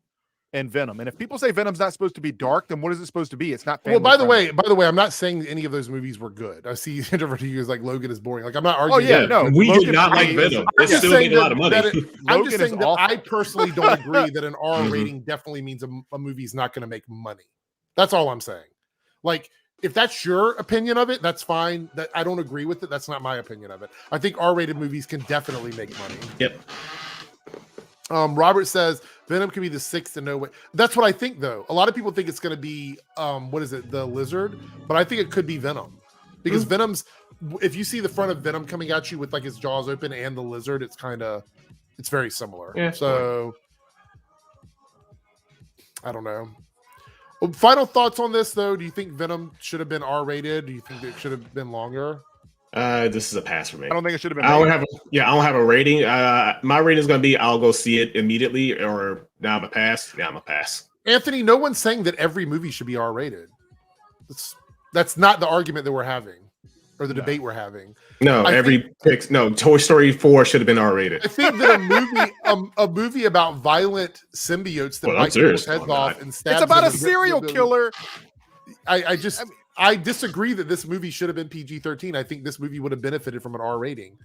And Venom. And if people say Venom's not supposed to be dark, then what is it supposed to be? It's not. Well, by the way, I'm not saying that any of those movies were good. I see interviews like Logan is boring. Like I'm not arguing. Oh yeah, no, we did not like Venom. It still made a lot of money. I'm just saying that I personally don't agree that an R rating definitely means a movie's not going to make money. That's all I'm saying. Like if that's your opinion of it, that's fine. That I don't agree with it. That's not my opinion of it. I think R-rated movies can definitely make money. Yep. Robert says Venom could be the 6th in no way. That's what I think, though. A lot of people think it's going to be the Lizard, but I think it could be Venom because Venom's. If you see the front of Venom coming at you with like his jaws open and the Lizard, it's very similar. Yeah. So I don't know. Final thoughts on this, though. Do you think Venom should have been R-rated? Do you think it should have been longer? This is a pass for me. I don't think it should have been. I don't have a rating. My rating is going to be I'll go see it immediately, or now I'm a pass. Yeah, I'm a pass. Anthony, no one's saying that every movie should be R-rated. That's not the argument that we're having, or the debate we're having. No, Toy Story 4 should have been R-rated. I think that a movie about violent symbiotes that bite people's heads off and stab. It's about a serial killer. I disagree that this movie should have been PG-13. I think this movie would have benefited from an R rating.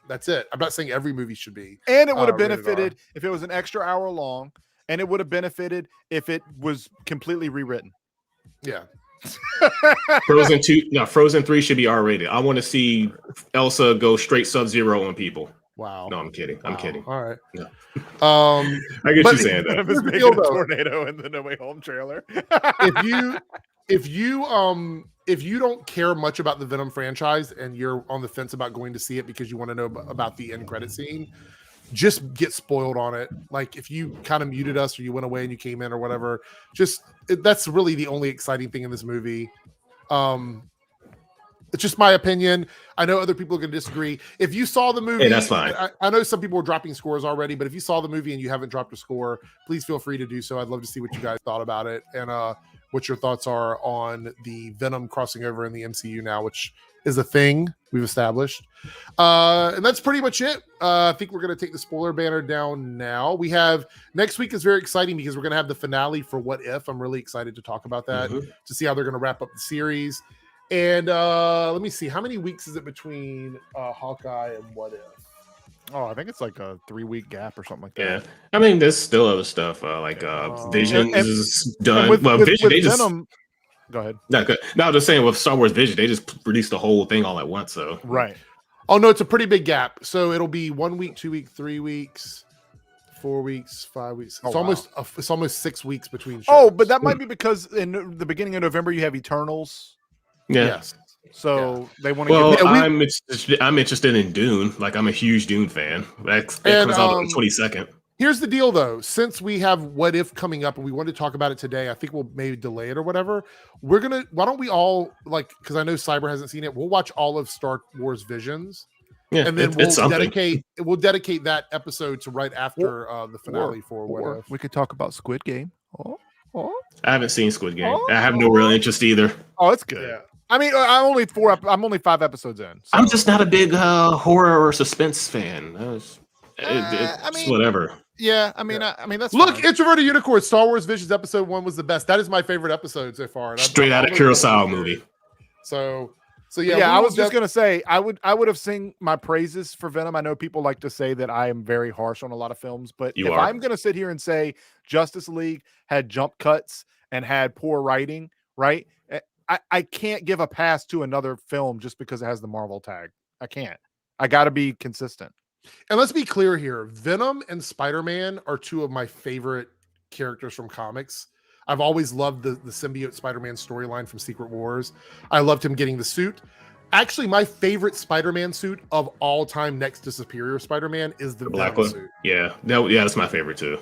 That's it. I'm not saying every movie should be. And it would have benefited if it was an extra hour long, and it would have benefited if it was completely rewritten. Yeah. Frozen 3 should be R-rated. I want to see Elsa go straight Sub-Zero on people. Wow. No, I'm kidding. I'm kidding. All right. No. I get you saying that. Here's the deal, tornado in the No Way Home trailer. if you don't care much about the Venom franchise and you're on the fence about going to see it because you want to know about the end credit scene, just get spoiled on it. Like if you kind of muted us or you went away and you came in or whatever, that's really the only exciting thing in this movie. It's just my opinion. I know other people are going to disagree. If you saw the movie, hey, that's fine. I know some people were dropping scores already, but if you saw the movie and you haven't dropped a score, please feel free to do so. I'd love to see what you guys thought about it and what your thoughts are on the Venom crossing over in the MCU now, which is a thing we've established. And that's pretty much it. I think we're going to take the spoiler banner down now. We have next week is very exciting because we're going to have the finale for What If. I'm really excited to talk about that, to see how they're going to wrap up the series. And let me see, how many weeks is it between Hawkeye and What If? Oh, I think it's like a 3-week gap or something like that. Yeah, I mean, there's still other stuff Vision is done. Vision, they Venom, go ahead. No, I'm just saying with Star Wars Vision, they just released the whole thing all at once. So right. Oh no, it's a pretty big gap. So it'll be 1 week, 2 weeks, 3 weeks, 4 weeks, 5 weeks. It's almost 6 weeks between shows. Oh, but that might be because in the beginning of November you have Eternals. Yeah. Yes. So they want to. Well, I'm interested in Dune. Like I'm a huge Dune fan. That comes out on the 22nd. Here's the deal, though. Since we have What If coming up, and we want to talk about it today, I think we'll maybe delay it or whatever. Why don't we all because I know Cyber hasn't seen it. We'll watch all of Star Wars Visions. Yeah, and then we'll dedicate that episode to right after the finale for What If. We could talk about Squid Game. I haven't seen Squid Game. I have no real interest either. Oh, it's good. Yeah. I mean, I'm only 5 episodes in. So. I'm just not a big horror or suspense fan. It's whatever. Yeah, I mean, that's look. fine. Introverted Unicorn, Star Wars Visions episode 1 was the best. That is my favorite episode so far. Straight out of Kurosawa movie. So yeah. I was just gonna say I would have sing my praises for Venom. I know people like to say that I am very harsh on a lot of films, but I'm gonna sit here and say Justice League had jump cuts and had poor writing, right? I can't give a pass to another film just because it has the Marvel tag. I can't. I got to be consistent. And let's be clear here. Venom and Spider-Man are two of my favorite characters from comics. I've always loved the symbiote Spider-Man storyline from Secret Wars. I loved him getting the suit. Actually, my favorite Spider-Man suit of all time next to Superior Spider-Man is the black Venom one. Suit. Yeah, that's my favorite too.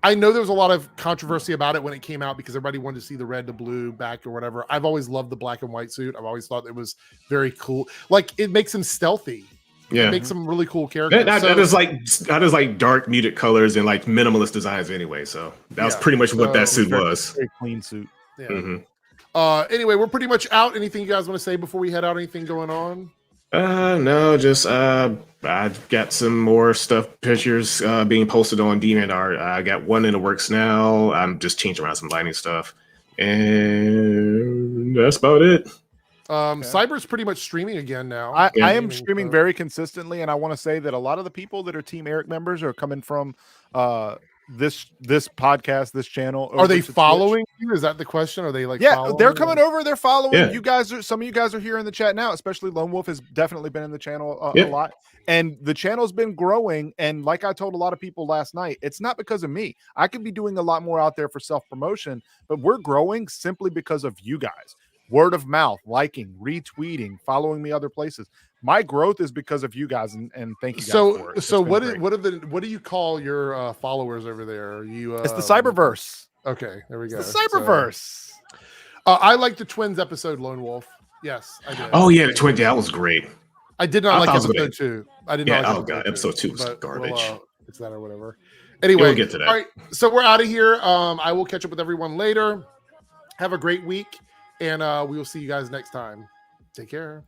I know there was a lot of controversy about it when it came out because everybody wanted to see the red to blue back or whatever. I've always loved the black and white suit. I've always thought it was very cool. Like it makes him stealthy. Yeah, it makes him really cool characters. That is like dark muted colors and like minimalist designs anyway. So that was pretty much what that suit was. Very clean suit. Yeah. Mm-hmm. Anyway, we're pretty much out. Anything you guys want to say before we head out? Anything going on? No, just I've got some more pictures being posted on DeviantArt. I got one in the works now. I'm just changing around some lighting stuff, and that's about it. Cyber's pretty much streaming again now. I am streaming very consistently, and I want to say that a lot of the people that are Team Eric members are coming from this podcast, this channel. Are they following you? Is that the question? Are they like? Yeah, they're coming over. They're following. Yeah. You guys are. Some of you guys are here in the chat now. Especially Lone Wolf has definitely been in the channel a lot, and the channel's been growing. And like I told a lot of people last night, it's not because of me. I could be doing a lot more out there for self promotion, but we're growing simply because of you guys. Word of mouth, liking, retweeting, following me other places. My growth is because of you guys, and thank you guys for it. So what do you call your followers over there? Are you it's the Cyberverse. Okay, there we go. It's the Cyberverse. I like the Twins episode, Lone Wolf. Yes, I did. Oh yeah, the Twins. That was great. I did not like episode 2. I did not. Oh god, episode 2 was garbage. It's that or whatever. Anyway, we'll get to that. All right, so we're out of here. I will catch up with everyone later. Have a great week, and we will see you guys next time. Take care.